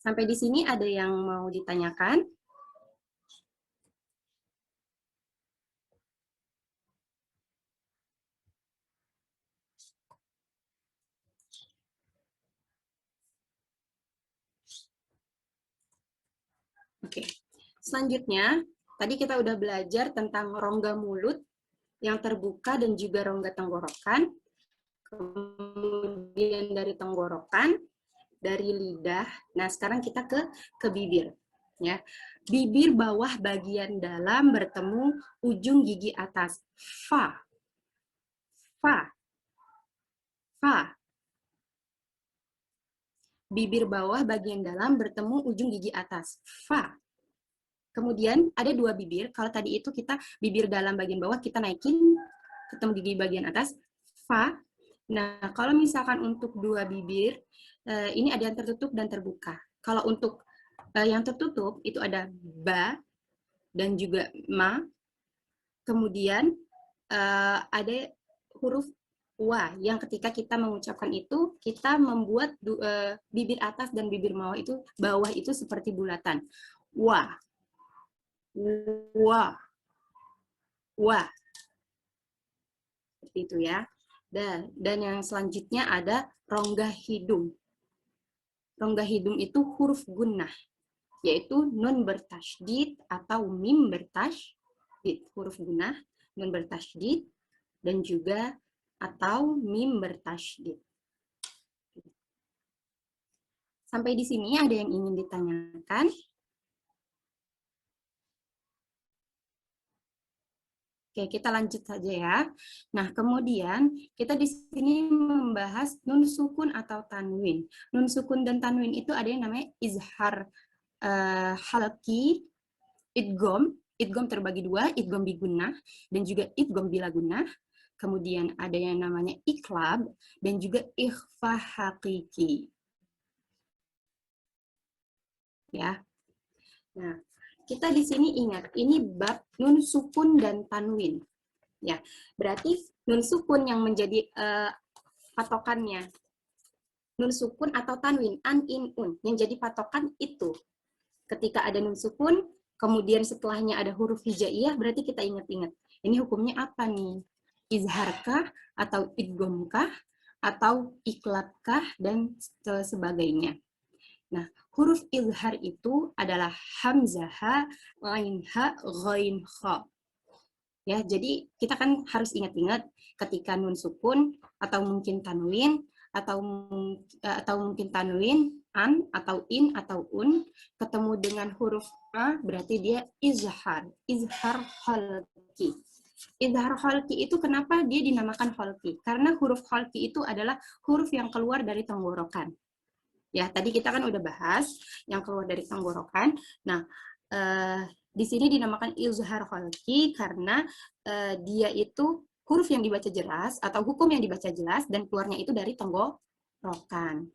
Sampai di sini ada yang mau ditanyakan? Oke, selanjutnya tadi kita udah belajar tentang rongga mulut yang terbuka dan juga rongga tenggorokan. Kemudian dari tenggorokan, dari lidah. Nah, sekarang kita ke bibir. Ya, bibir bawah bagian dalam bertemu ujung gigi atas. Fa, fa, fa. Bibir bawah bagian dalam bertemu ujung gigi atas. Fa. Kemudian ada dua bibir. Kalau tadi itu kita bibir dalam bagian bawah kita naikin ketemu gigi bagian atas. Fa. Nah, kalau misalkan untuk dua bibir, ini ada yang tertutup dan terbuka. Kalau untuk yang tertutup itu ada ba dan juga ma. Kemudian ada huruf wa yang ketika kita mengucapkan itu kita membuat bibir atas dan bibir bawah itu seperti bulatan. Wa, wa, wa. Seperti itu ya. Dan yang selanjutnya ada rongga hidung. Rongga hidung itu huruf gunnah, yaitu nun bertasydid atau mim bertasydid. Huruf gunnah, nun bertasydid, dan juga atau mim bertasydid. Sampai di sini ada yang ingin ditanyakan? Oke, kita lanjut saja ya. Nah, kemudian kita di sini membahas nun sukun atau tanwin. Nun sukun dan tanwin itu ada yang namanya izhar halki, idgham. Idgham terbagi dua, idgham bigunnah dan juga idgham bila gunnah. Kemudian ada yang namanya iklab dan juga ikhfa hakiki. Ya. Nah, kita di sini ingat, ini bab nun sukun dan tanwin. Ya, berarti nun sukun yang menjadi patokannya. Nun sukun atau tanwin, an, in, un, yang jadi patokan itu. Ketika ada nun sukun, kemudian setelahnya ada huruf hijaiyah, berarti kita ingat-ingat. Ini hukumnya apa nih? Izharkah atau idghamkah atau iklabkah dan sebagainya. Nah, huruf izhar itu adalah hamzah, ghain ha, ghain kha. Ya, jadi kita kan harus ingat-ingat ketika nun sukun atau mungkin tanwin atau mungkin tanwin an atau in atau un ketemu dengan huruf a berarti dia izhar halqi. Izhar halqi itu kenapa dia dinamakan halqi? Karena huruf halqi itu adalah huruf yang keluar dari tenggorokan. Ya, tadi kita kan udah bahas yang keluar dari tenggorokan. Nah, di sini dinamakan izhar halqi karena dia itu huruf yang dibaca jelas atau hukum yang dibaca jelas dan keluarnya itu dari tenggorokan.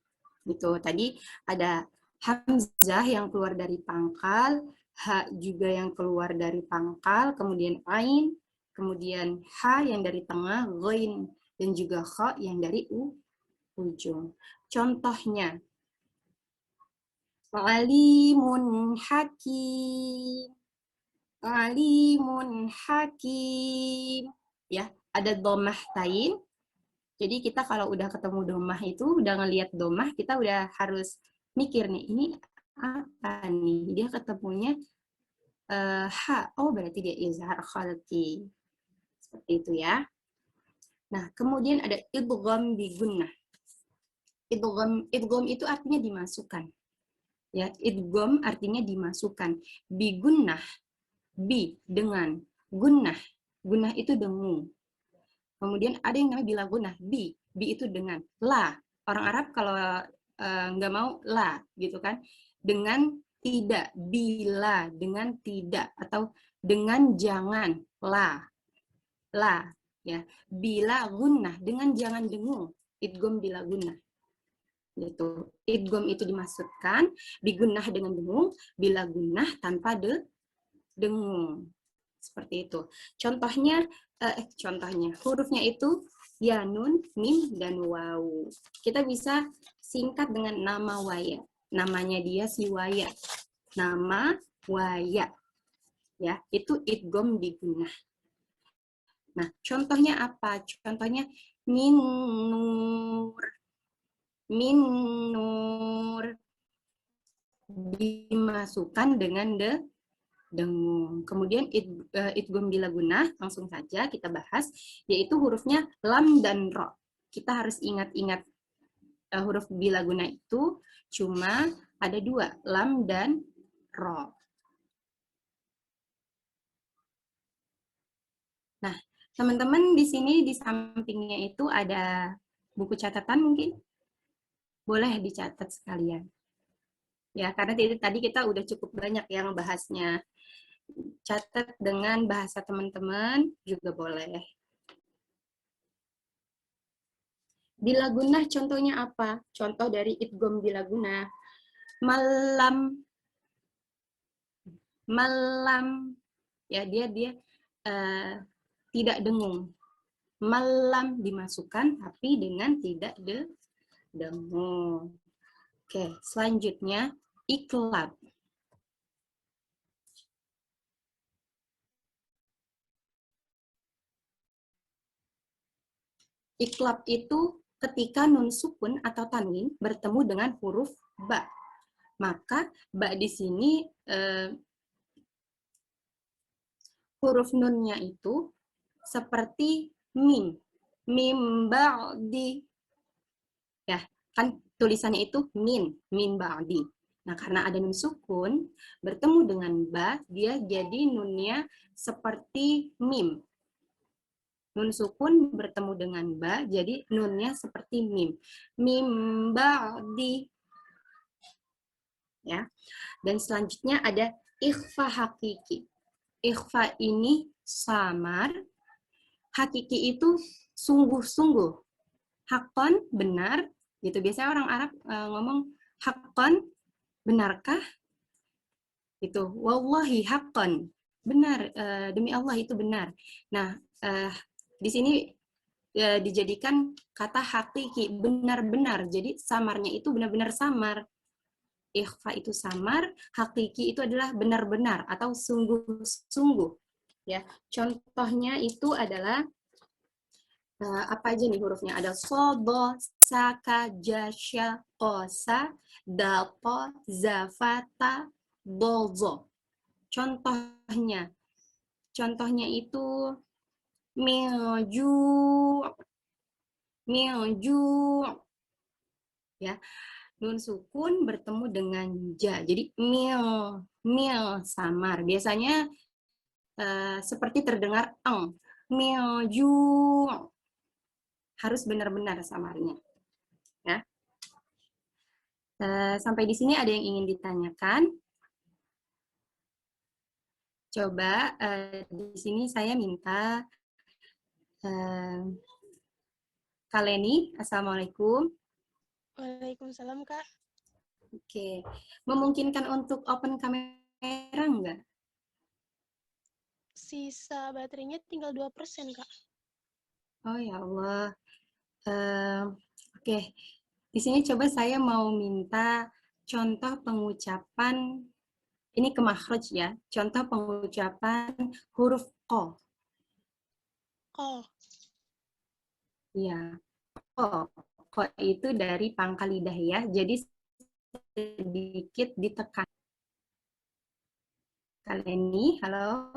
Gitu. Tadi ada hamzah yang keluar dari pangkal, ha juga yang keluar dari pangkal, kemudian ain, kemudian ha yang dari tengah, ghain, dan juga kha yang dari ujung. Contohnya, alimun hakim, alimun hakim. Ya, ada dhammah tain. Jadi kita kalau udah ketemu dhammah itu, udah ngelihat dhammah, kita udah harus mikir nih, ini apa nih? Dia ketemunya ha, oh berarti dia izhar khalqi. Seperti itu ya. Nah, kemudian ada idgham bi gunnah. Idgham itu artinya dimasukkan. Ya, idgham artinya dimasukkan. Bi gunnah, bi dengan gunnah. Gunnah itu dengung. Kemudian ada yang namanya bila gunnah, bi itu dengan la. Orang Arab kalau nggak mau la gitu kan, dengan tidak, bila dengan tidak, atau dengan jangan, la ya, bila gunnah dengan jangan dengung, idgham bila gunnah gitu. Idgham itu dimaksudkan bigunnah dengan dengung, bila gunnah tanpa dengung, seperti itu. Contohnya hurufnya itu ya, nun, mim, dan waw. Kita bisa singkat dengan nama Waya. Namanya dia si Waya. Nama Waya. Ya, itu idgham bigunnah. Nah, contohnya apa? Contohnya min nur. Min nur. Dimasukkan dengan dengung. Kemudian idgham bila gunnah, langsung saja kita bahas, yaitu hurufnya lam dan ro. Kita harus ingat-ingat huruf bila gunnah itu cuma ada dua, lam dan ro. Nah, teman-teman di sini di sampingnya itu ada buku catatan mungkin? Boleh dicatat sekalian. Ya, karena tadi kita udah cukup banyak yang membahasnya. Catat dengan bahasa teman-teman juga boleh. Bila gunnah contohnya apa? Contoh dari idgham bila gunnah. Malam. Malam. Ya, dia tidak dengung. Malam dimasukkan tapi dengan tidak dengung. Oke, selanjutnya iklab. Iklab itu ketika nun sukun atau tanwin bertemu dengan huruf ba. Maka ba di sini huruf nunnya itu seperti mim. Mim ba'di. Ya, kan tulisannya itu min ba'di. Nah, karena ada nun sukun bertemu dengan ba, dia jadi nunnya seperti mim. Nun sukun bertemu dengan ba, jadi nunnya seperti mim. Mim ba'di. Ya. Dan selanjutnya ada ikhfa hakiki. Ikhfa ini samar. Hakiki itu sungguh-sungguh. Hakon, benar. Gitu. Biasanya orang Arab ngomong hakon, benarkah? Itu. Wallahi hakon. Benar. Demi Allah itu benar. Nah, di sini dijadikan kata hakiki, benar-benar. Jadi samarnya itu benar-benar samar. Ikhfa itu samar, hakiki itu adalah benar-benar atau sungguh-sungguh. Ya, contohnya itu adalah apa aja nih hurufnya? Ada sobo, saka, jasya, kosa, dapo, zafata, dozo. Contohnya itu milju, ya, nun sukun bertemu dengan ja, jadi mil samar. Biasanya seperti terdengar eng, milju, harus benar-benar samarnya. Ya. Sampai di sini ada yang ingin ditanyakan? Coba di sini saya minta Kak Leni, Assalamualaikum. Waalaikumsalam, Kak. Oke, memungkinkan untuk open kamera enggak? sisa baterainya tinggal 2%, Kak. Oh ya Allah. Oke, di sini coba saya mau minta contoh pengucapan, ini ke makhraj ya, contoh pengucapan huruf Q. Oh, Ya, Q. Q itu dari pangkal lidah ya, jadi sedikit ditekan. Kaleni, halo.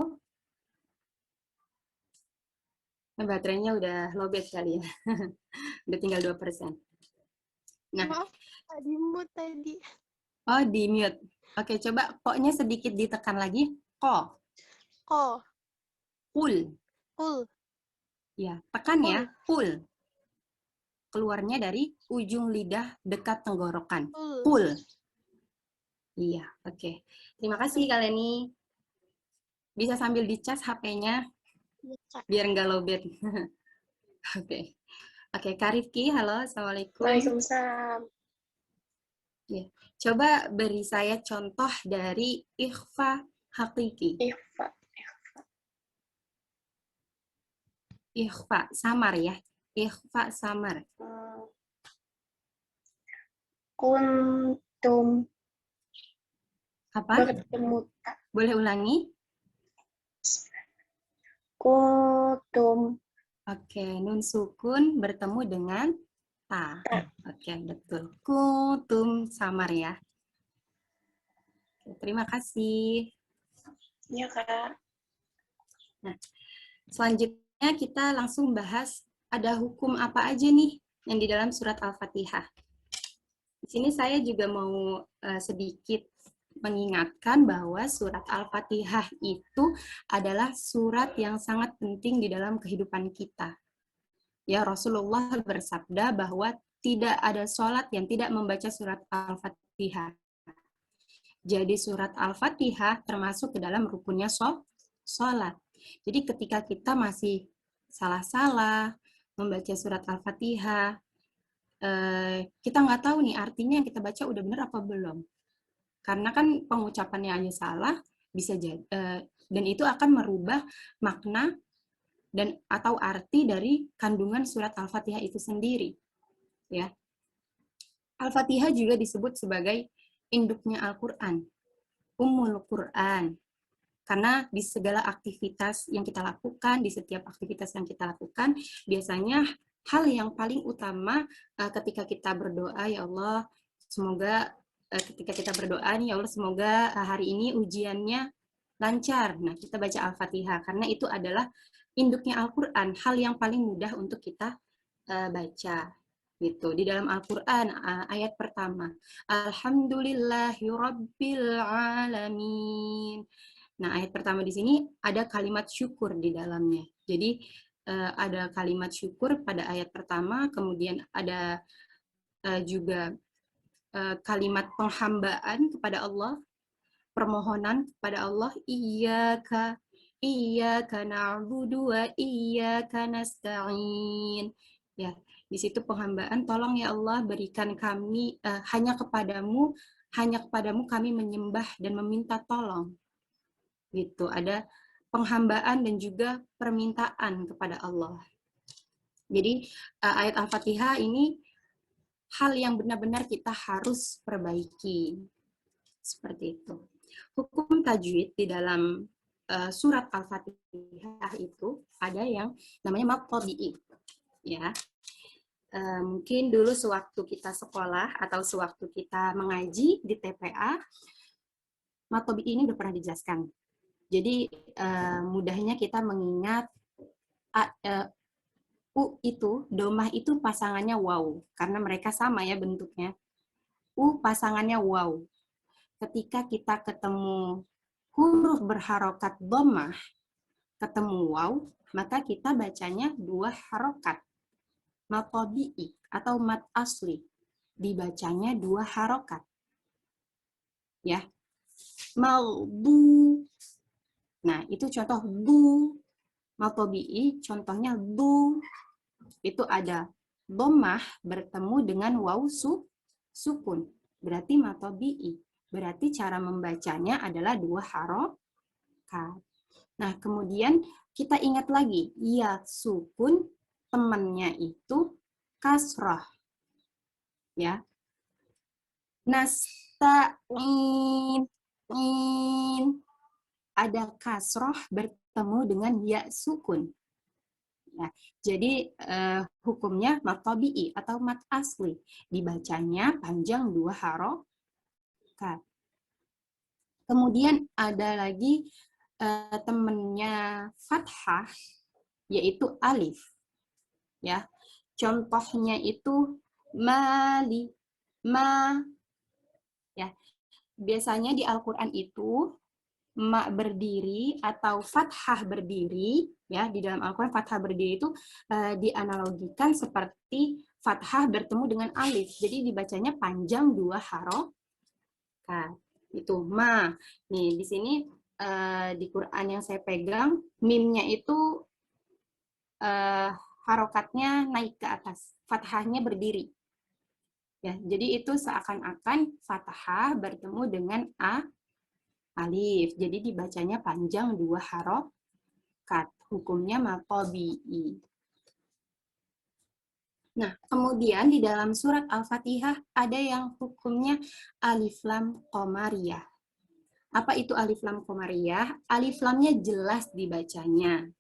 Baterainya udah lowbat kali ya. Udah tinggal 2%. Nah, maaf, di mute tadi. oh di mute. Oke, coba koknya sedikit ditekan lagi. Ko. Oh, Ul. ul, Ya, tekan ul, ya. Ul. Keluarnya dari ujung lidah dekat tenggorokan. ul. Ul. Iya, oke. Terima kasih Kaleni. Bisa sambil dicas HP-nya Iya, Kak. biar nggak lowbat. Oke. Oke, Kak Rifki, halo. Assalamualaikum. Waalaikumsalam. Ya. Coba beri saya contoh dari ikhfa hakiki. Ikhfa. Ikhfa, samar ya. Ikhfa, samar. Kuntum Apa? bertemu. Boleh ulangi? Kuntum Oke, nun sukun bertemu dengan ta. Oke, betul. Kuntum, samar ya. Oke, terima kasih. ya Kak. Nah, selanjutnya kita langsung bahas ada hukum apa aja nih yang di dalam surat Al-Fatihah. Di sini saya juga mau sedikit mengingatkan bahwa surat Al-Fatihah itu adalah surat yang sangat penting di dalam kehidupan kita. Ya, Rasulullah bersabda bahwa tidak ada sholat yang tidak membaca surat Al-Fatihah. Jadi surat Al-Fatihah termasuk ke dalam rukunnya sholat. Jadi ketika kita masih salah-salah membaca surat Al-Fatihah, kita nggak tahu nih artinya yang kita baca udah benar apa belum. Karena kan pengucapannya aja salah, bisa jadi, dan itu akan merubah makna dan atau arti dari kandungan surat Al-Fatihah itu sendiri. Ya. Al-Fatihah juga disebut sebagai induknya Al-Quran, Ummul Quran. Karena di segala aktivitas yang kita lakukan, di setiap aktivitas yang kita lakukan, biasanya hal yang paling utama ketika kita berdoa, ya Allah, semoga ketika kita berdoa nih, ya Allah, semoga hari ini ujiannya lancar. Nah, kita baca Al-Fatihah, karena itu adalah induknya Al-Quran, hal yang paling mudah untuk kita baca. Gitu. Di dalam Al-Quran, ayat pertama, Alhamdulillahirabbil alamin. Nah, ayat pertama di sini ada kalimat syukur di dalamnya. Jadi, ada kalimat syukur pada ayat pertama, kemudian ada juga kalimat penghambaan kepada Allah, permohonan kepada Allah, iyyaka na'budu wa iyyaka nasta'in. Ya, di situ penghambaan, tolong ya Allah berikan kami hanya kepadamu kami menyembah dan meminta tolong. Gitu, ada penghambaan dan juga permintaan kepada Allah. Jadi ayat Al-Fatihah ini hal yang benar-benar kita harus perbaiki. Seperti itu. Hukum tajwid di dalam surat Al-Fatihah itu ada yang namanya mad tabi'i. Ya. Mungkin dulu sewaktu kita sekolah atau sewaktu kita mengaji di TPA, mad tabi'i ini udah pernah dijelaskan. Jadi mudahnya kita mengingat U itu, domah itu pasangannya waw, karena mereka sama ya bentuknya. U pasangannya waw. Ketika kita ketemu huruf berharokat domah, ketemu waw, maka kita bacanya 2 harokat. Mad tabi'i atau mad asli, dibacanya 2 harokat. Ya. Malbu. Nah, itu contoh bu. Mad tabi'i, contohnya bu. Itu ada dhammah bertemu dengan waw sukun. Berarti mad tabi'i. Berarti cara membacanya adalah 2 harokat. Nah, kemudian kita ingat lagi, ya sukun temannya itu kasroh. Ya. Nasta'in, ada kasroh bertemu dengan ya sukun. Ya, jadi hukumnya mat tabi'i atau mat asli. Dibacanya panjang 2 harokat. Kemudian ada lagi temennya fathah, yaitu alif. Ya, contohnya itu mali, ma. Ya, biasanya di Al-Quran itu ma berdiri atau fathah berdiri, ya, di dalam Al-Quran fathah berdiri itu dianalogikan seperti fathah bertemu dengan alif. Jadi dibacanya panjang 2 harokat. Itu ma. Nih, di sini di Quran yang saya pegang, mimnya itu harokatnya naik ke atas, fathahnya berdiri. Ya, jadi itu seakan-akan fathah bertemu dengan alif. Jadi dibacanya panjang 2 harokat. Hukumnya mat tabi'i. Nah, kemudian di dalam surat Al-Fatihah ada yang hukumnya alif lam qamariyah. Apa itu alif lam qamariyah? Alif lamnya jelas dibacanya.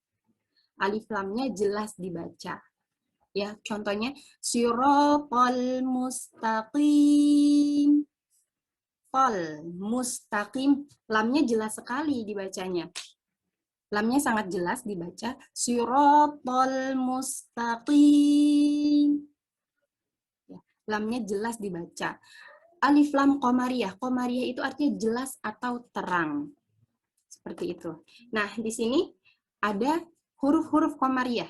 Alif lamnya jelas dibaca. Ya, contohnya siratal mustaqim. Tol, mustaqim, lamnya jelas sekali dibacanya. Lamnya sangat jelas dibaca. Siratal mustaqim. Ya, lamnya jelas dibaca. Alif lam qamariyah. Qamariyah itu artinya jelas atau terang. Seperti itu. Nah, di sini ada huruf-huruf qamariyah.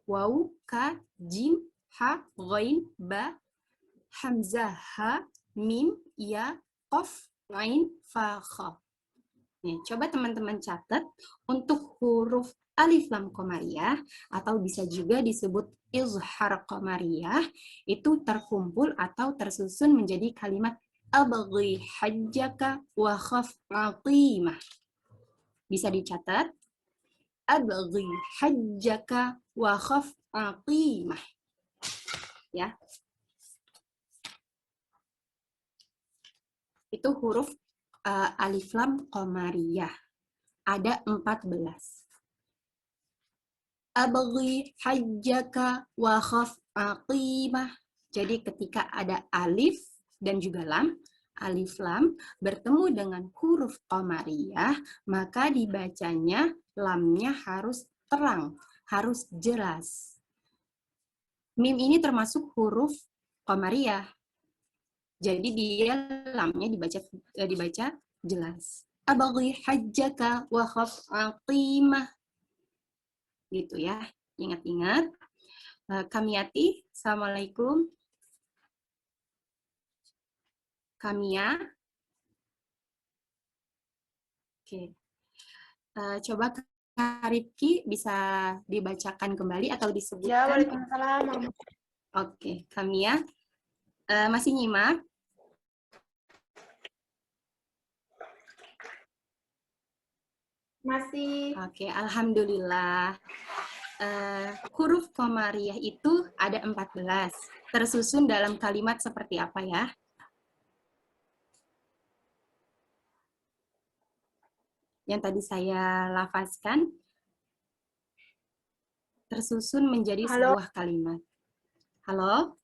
Waw, ka, jim, ha, ghain, ba, hamzah, ha, mim, ya, qaf, ain, fa, kha. Nih, coba teman-teman catat untuk huruf alif lam qamariyah atau bisa juga disebut izhar qamariyah itu terkumpul atau tersusun menjadi kalimat abghi hajjaka wa khaf atimah. Bisa dicatat abghi hajjaka wa khaf atimah. Ya. Itu huruf alif lam qamariyah. Ada 14. Abghi hajjaka wa khaf aqimah. Jadi ketika ada alif dan juga lam, alif lam bertemu dengan huruf qamariyah, maka dibacanya lamnya harus terang, harus jelas. Mim ini termasuk huruf qamariyah. Jadi dia lamnya dibaca jelas. Abaghi hajjaka wa khaf aqimah. Gitu ya. Ingat-ingat. Kamiyati, assalamualaikum. Kamia. Oke. Coba Kak Rifki bisa dibacakan kembali atau disebutkan. Ya, waalaikumsalam. Oke, Kamia. Masih nyimak? Masih. Oke, alhamdulillah. Huruf qamariyah itu ada 14. Tersusun dalam kalimat seperti apa ya? Yang tadi saya lafazkan tersusun menjadi sebuah kalimat. Halo?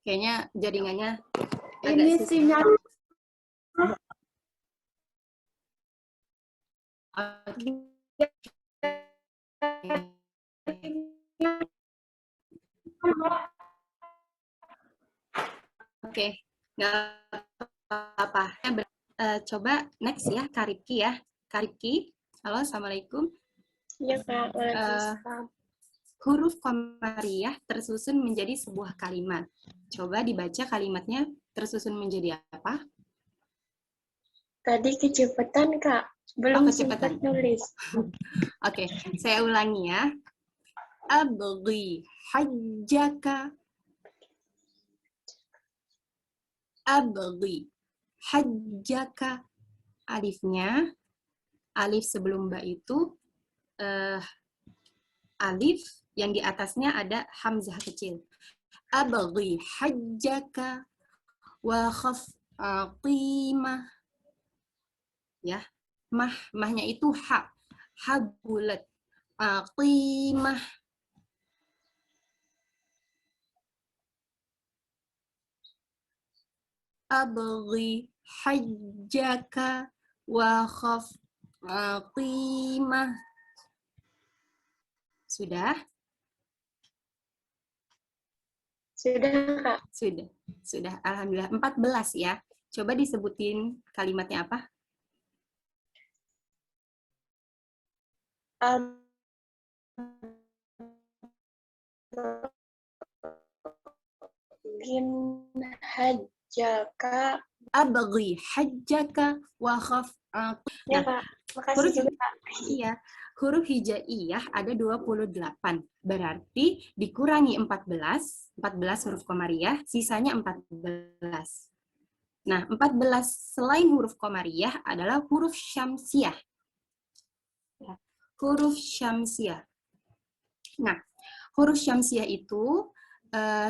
Kayaknya jaringannya agak Ini susah. sinyal. Oke, nggak apa-apa. Coba next ya, Karipki ya. Karipki, halo, assalamualaikum. Iya, Kak. Waalaikumsalam. Huruf qamariyah tersusun menjadi sebuah kalimat. Coba dibaca kalimatnya tersusun menjadi apa? Tadi kecepatan, Kak. Belum sempat kecepatan. nulis. Oke, saya ulangi ya. Abghi hajjaka. abghi. Hajjaka, alifnya, alif sebelum ba itu alif yang di atasnya ada hamzah kecil. Abghi hajjaka wa khaf qimah. Ya, mahnya itu ha bulat. Qimah. Abghi hajjaka wa khaf qimah. Sudah? Sudah, Kak. Sudah. Alhamdulillah. 14 ya. Coba disebutin kalimatnya apa? Hajjaka. Abghi hajjaka wa khaf. Ya, Kak. Makasih juga, Kak. Iya. Huruf hijaiyah ada 28. Berarti dikurangi 14 huruf qamariyah, sisanya 14. Nah, 14 selain huruf qamariyah adalah huruf syamsiah. Ya, huruf syamsiah. Nah, huruf syamsiah itu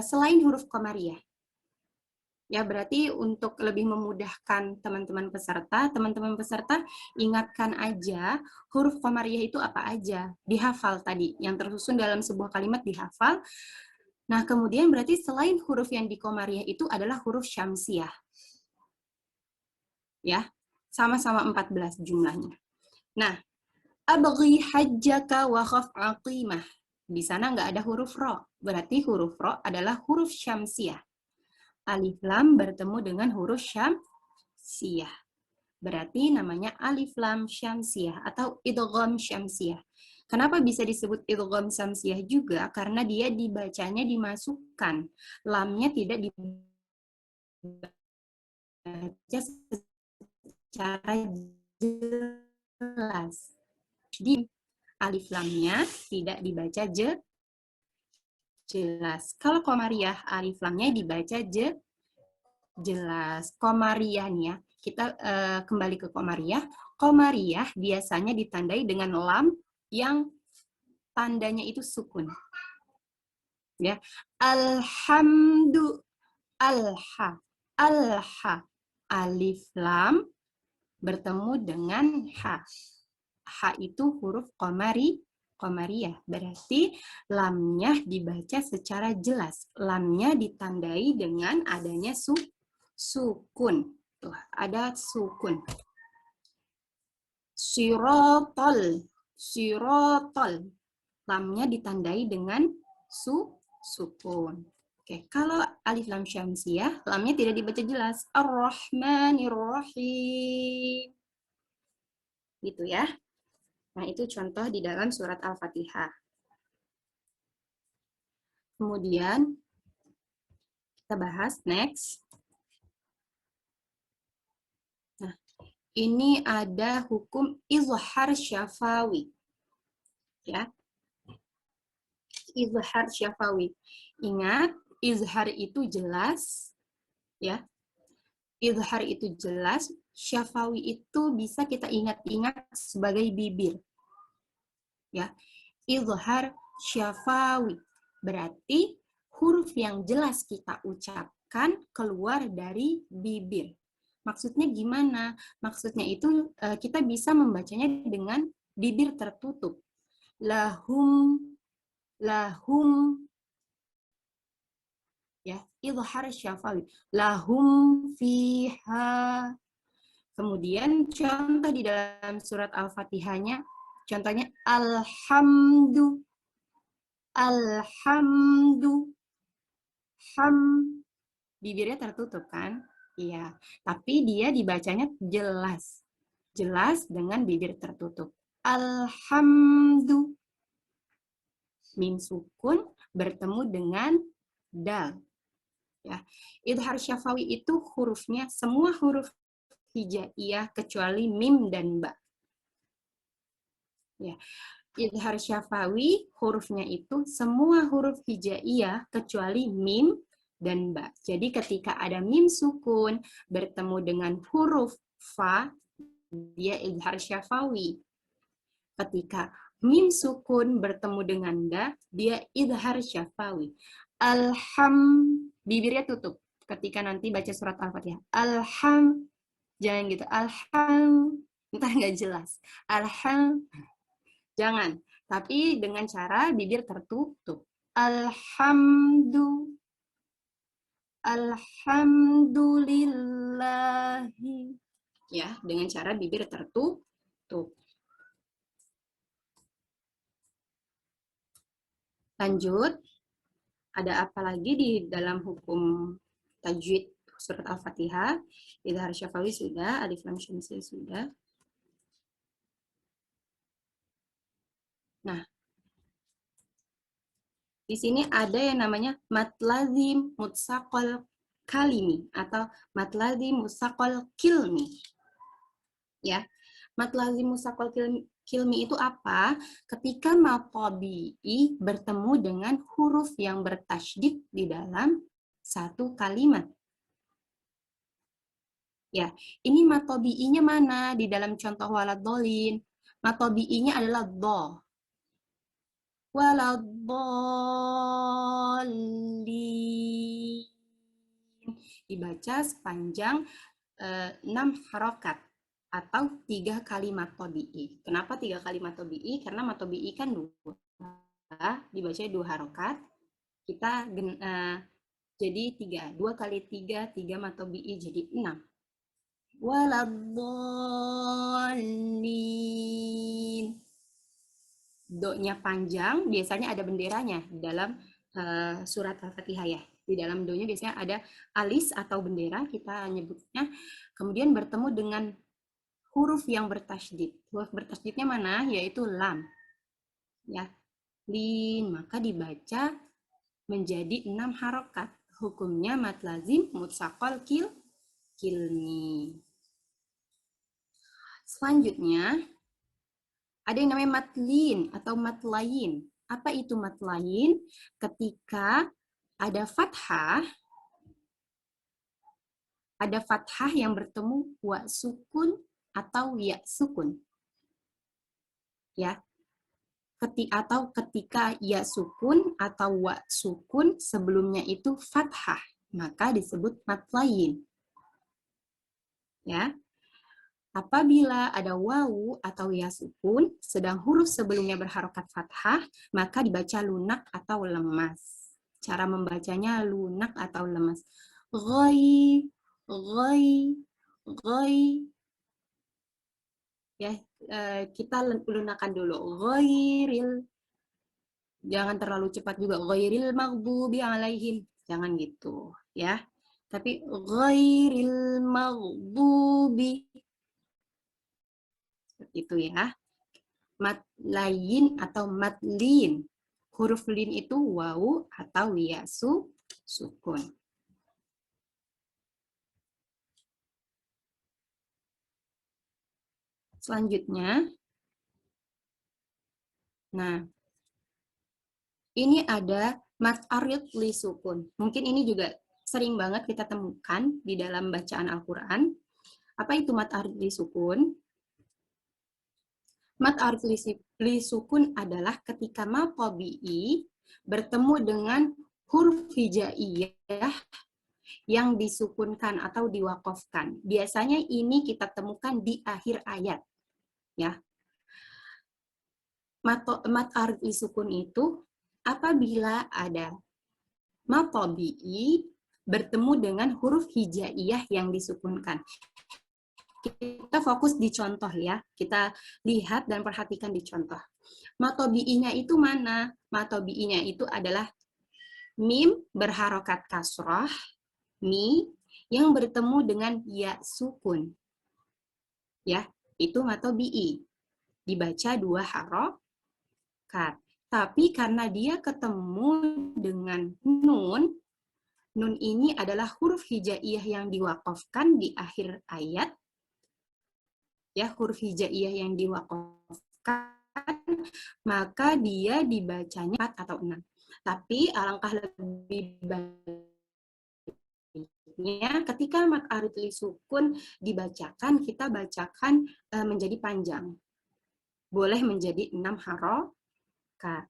selain huruf qamariyah. Ya, berarti untuk lebih memudahkan teman-teman peserta ingatkan aja huruf qamariyah itu apa aja. Dihafal tadi, yang tersusun dalam sebuah kalimat dihafal. Nah, kemudian berarti selain huruf yang di qamariyah itu adalah huruf syamsiah. Ya, sama-sama 14 jumlahnya. Nah, abghi hajjaka wa khaf aqimah. Di sana nggak ada huruf ro. Berarti huruf ro adalah huruf syamsiah. Alif lam bertemu dengan huruf syamsiah. Berarti namanya alif lam syamsiah atau idgham syamsiah. Kenapa bisa disebut idgham syamsiah juga? Karena dia dibacanya dimasukkan. Lamnya tidak dibaca secara jelas. Jadi alif lamnya tidak dibaca jelas. Kalau qamariyah alif lamnya dibaca jelas. Qamariyah nih ya. Kita kembali ke qamariyah. Qamariyah biasanya ditandai dengan lam yang tandanya itu sukun. Ya. Alhamdu alha. Alif lam bertemu dengan ha. Ha itu huruf qamariyah. Berarti lamnya dibaca secara jelas. Lamnya ditandai dengan adanya sukun. Tuh, ada sukun. Sirotol. Lamnya ditandai dengan sukun. Oke, kalau alif lam syamsiah, lamnya tidak dibaca jelas. Ar-Rahmanir-Rahim. Gitu ya. Nah, itu contoh di dalam surat Al-Fatihah. Kemudian, kita bahas next. Nah, ini ada hukum izhar syafawi. Ya. Izhar syafawi. Ingat, izhar itu jelas. Ya. Izhar itu jelas. Syafawi itu bisa kita ingat-ingat sebagai bibir. Ya, izhar syafawi. Berarti huruf yang jelas kita ucapkan keluar dari bibir. Maksudnya gimana? Maksudnya itu kita bisa membacanya dengan bibir tertutup. Lahum. Ya, izhar syafawi. Lahum fiha. Kemudian contoh di dalam surat Al-Fatihahnya, contohnya alhamdu, bibirnya tertutup kan? Iya, tapi dia dibacanya jelas. Jelas dengan bibir tertutup. Alhamdu. Mim sukun bertemu dengan dal. Ya. Izhar syafawi itu hurufnya semua huruf hijaiyah kecuali mim dan ba. Ya. Izhar syafawi hurufnya itu semua huruf hijaiyah kecuali mim dan ba. Jadi ketika ada mim sukun bertemu dengan huruf fa, dia idhar syafawi. Ketika mim sukun bertemu dengan da, dia idhar syafawi. Bibirnya tutup ketika nanti baca surat Al-Fatihah. Jangan gitu. Entah nggak jelas. Jangan. Tapi dengan cara bibir tertutup. Alhamdulillahi. Ya, dengan cara bibir tertutup. Lanjut. Ada apa lagi di dalam hukum tajwid surat Al-Fatihah? Idhar syafawi sudah, alif lam syamsiyah sudah. Nah, di sini ada yang namanya mad lazim mutsaqal kalimi atau mad lazim mutsaqal kilmi. Ya, mad lazim mutsaqal kilmi itu apa? Ketika mad tabi'i bertemu dengan huruf yang bertasydid di dalam satu kalimat. Ya, ini mad tabi'inya mana di dalam contoh waladhdallin? Mad tabi'inya adalah dha. Waladhdallin. Dibaca sepanjang 6 harokat atau 3 kali mad tabi'i. Kenapa 3 kali mad tabi'i? Karena mad tabi'i kan 2. Dibaca 2 harokat. Kita jadi 3. 2 kali 3, 3 mad tabi'i jadi 6. Waladhdallin. Do-nya panjang, biasanya ada benderanya di dalam surat Al-Fatihah ya. Di dalam do-nya biasanya ada alis atau bendera, kita nyebutnya. Kemudian bertemu dengan huruf yang bertasydid. Huruf bertasydidnya mana? Yaitu lam. Ya, lin. Maka dibaca menjadi 6 harokat. Hukumnya mad lazim mutsaqal kilmi. Selanjutnya, ada yang namanya mad lin atau mad lain. Apa itu mad lain? Ketika ada fathah yang bertemu wa sukun atau ya sukun. Ya. Atau ketika ya sukun atau wa sukun sebelumnya itu fathah, maka disebut mad lain. Ya. Apabila ada wawu atau ya sukun, sedang huruf sebelumnya berharokat fathah, maka dibaca lunak atau lemas. Cara membacanya lunak atau lemas. Ghoi. Ya, kita lunakan dulu. Ghairil. Jangan terlalu cepat juga. Ghairil maghdubi alaihim. Jangan gitu, ya. Tapi ghairil maghdubi. Itu ya. Mad lain atau mad lin. Huruf lin itu wawu atau ya sukun. Selanjutnya, nah, ini ada mad arid li sukun. Mungkin ini juga sering banget kita temukan di dalam bacaan Al-Quran. Apa itu mad arid li sukun? Mad arid li sukun adalah ketika mad tabi'i bertemu dengan huruf hijaiyah yang disukunkan atau diwakafkan. Biasanya ini kita temukan di akhir ayat. Ya. Mad arid li sukun itu apabila ada mad tabi'i bertemu dengan huruf hijaiyah yang disukunkan. Kita fokus di contoh ya. Kita lihat dan perhatikan di contoh. Mad tabi'inya itu mana? Mad tabi'inya itu adalah mim berharokat kasrah, mi yang bertemu dengan ya sukun. Ya, itu mad tabi'i. Dibaca 2 harokat. Tapi karena dia ketemu dengan nun ini adalah huruf hijaiyah yang diwakafkan di akhir ayat. Ya, huruf hijaiyah yang diwakafkan, maka dia dibacanya 4 atau 6. Tapi alangkah lebih ketika mad arid li sukun dibacakan, kita bacakan menjadi panjang. Boleh menjadi 6 harokat.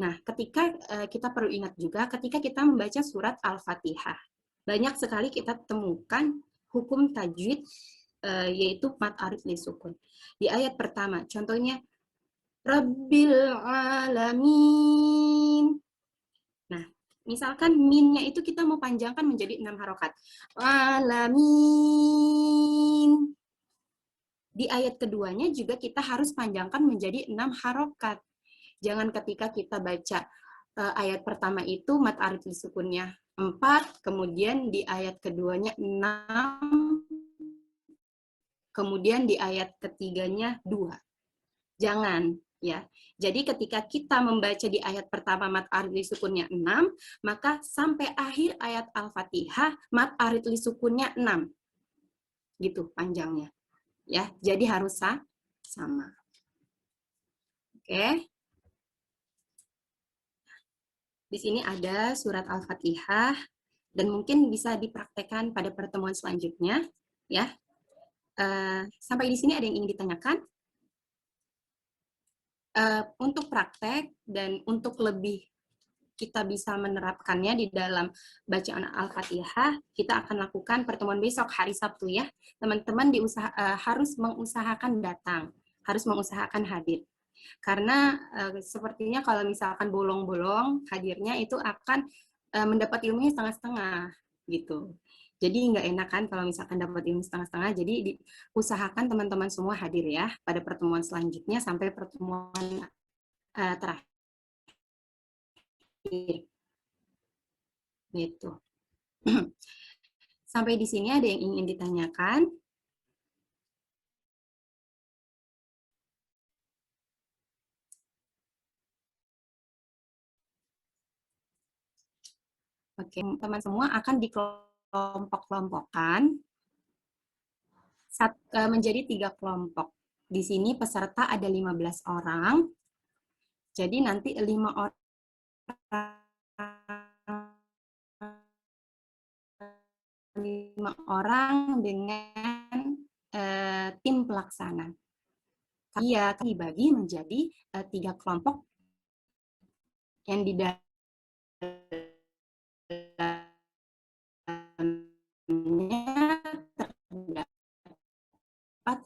Nah, ketika kita perlu ingat juga, ketika kita membaca surat Al-Fatihah, banyak sekali kita temukan hukum tajwid, yaitu mad arid li sukun. Di ayat pertama, contohnya, Rabbil alamin. Nah, misalkan minnya itu kita mau panjangkan menjadi 6 harokat. Alamin. Di ayat keduanya juga kita harus panjangkan menjadi 6 harokat. Jangan ketika kita baca ayat pertama itu mad arid li sukunnya 4, kemudian di ayat keduanya 6, kemudian di ayat ketiganya 2. Jangan, ya. Jadi ketika kita membaca di ayat pertama mad arid li sukunnya 6, maka sampai akhir ayat Al-Fatihah mad arid li sukunnya 6. Gitu panjangnya. Ya, jadi harus sama. Oke. Di sini ada surat Al-Fatihah dan mungkin bisa dipraktekkan pada pertemuan selanjutnya, ya. Sampai di sini ada yang ingin ditanyakan? Untuk praktek dan untuk lebih kita bisa menerapkannya di dalam bacaan Al-Fatihah, kita akan lakukan pertemuan besok hari Sabtu ya. Teman-teman harus mengusahakan datang, harus mengusahakan hadir. Karena sepertinya kalau misalkan bolong-bolong hadirnya itu akan mendapat ilmunya setengah-setengah gitu. Jadi nggak enak kan kalau misalkan dapat ilmu setengah-setengah. Jadi diusahakan teman-teman semua hadir ya pada pertemuan selanjutnya sampai pertemuan terakhir. Gitu. Sampai di sini ada yang ingin ditanyakan? Oke, teman semua akan dikelompok-kelompokkan menjadi 3 kelompok. Di sini peserta ada 15 orang. Jadi nanti 5 orang dengan tim pelaksana. Dia dibagi menjadi 3 kelompok yang di terdapat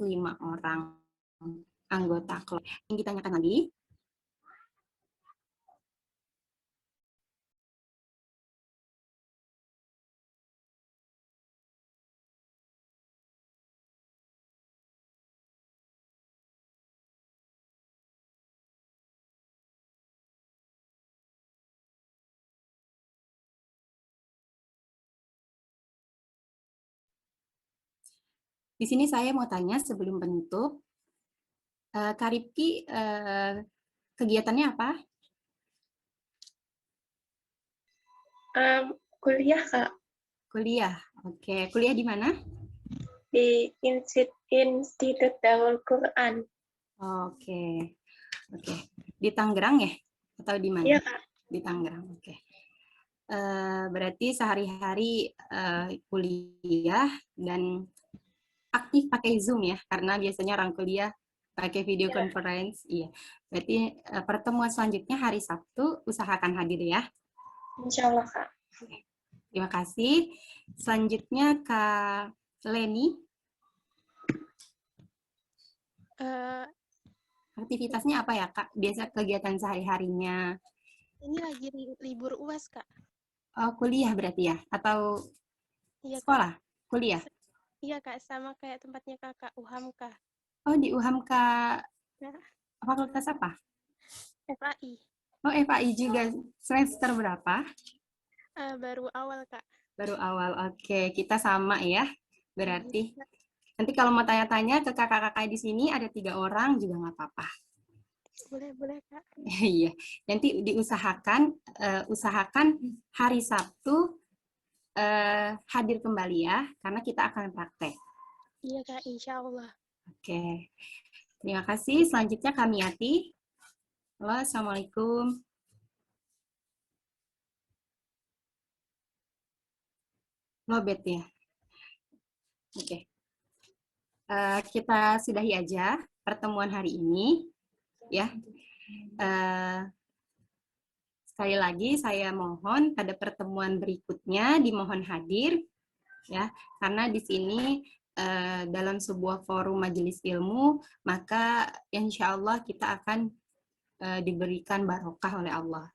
5 orang anggota kelompok. Yang ditanyakan lagi? Di sini saya mau tanya sebelum penutup, Kak Ripki, kegiatannya apa? Kuliah, Kak. Kuliah, oke. Kuliah di mana? Di Institut Darul Quran. Oke, oke. Di Tangerang ya? Atau di mana? Iya, Kak. Di Tangerang, oke. Berarti sehari-hari kuliah dan aktif pakai Zoom ya, karena biasanya orang kuliah pakai video conference. Iya. Berarti pertemuan selanjutnya hari Sabtu, usahakan hadir ya. Insya Allah, Kak. Oke. Terima kasih. Selanjutnya Kak Leni. Aktivitasnya apa ya, Kak? Biasa kegiatan sehari-harinya. Ini lagi libur UAS, Kak. Oh, kuliah berarti ya? Atau Iya, sekolah? Kak. Kuliah? Iya, Kak. Sama kayak tempatnya Kakak, UHAMKA. Oh, di UHAMKA. Ya. Fakultas apa? FAI. Oh, FAI juga. Semester berapa? Baru awal, Kak. Baru awal. Oke, kita sama ya. Berarti. Nanti kalau mau tanya-tanya ke kakak-kakak di sini, ada 3 orang juga nggak apa-apa. Boleh, Kak. Iya. Nanti diusahakan, usahakan hari Sabtu hadir kembali ya, karena kita akan praktek. Iya, Kak. Insya Allah. Oke. Terima kasih. Selanjutnya Kamiati. Halo, Assalamualaikum. Lobet ya. Oke. Kita sudahi aja pertemuan hari ini ya. Sekali lagi saya mohon pada pertemuan berikutnya dimohon hadir ya, karena di sini dalam sebuah forum majelis ilmu, maka insya Allah kita akan diberikan barokah oleh Allah.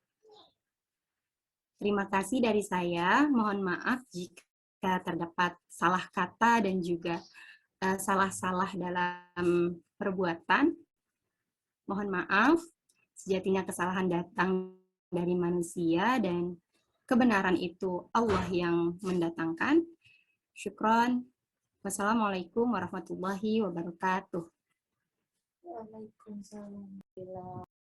Terima kasih dari saya, mohon maaf jika terdapat salah kata dan juga salah-salah dalam perbuatan. Mohon maaf, sejatinya kesalahan datang dari manusia dan kebenaran itu Allah yang mendatangkan. Syukron. Wassalamualaikum warahmatullahi wabarakatuh. Waalaikumsalam.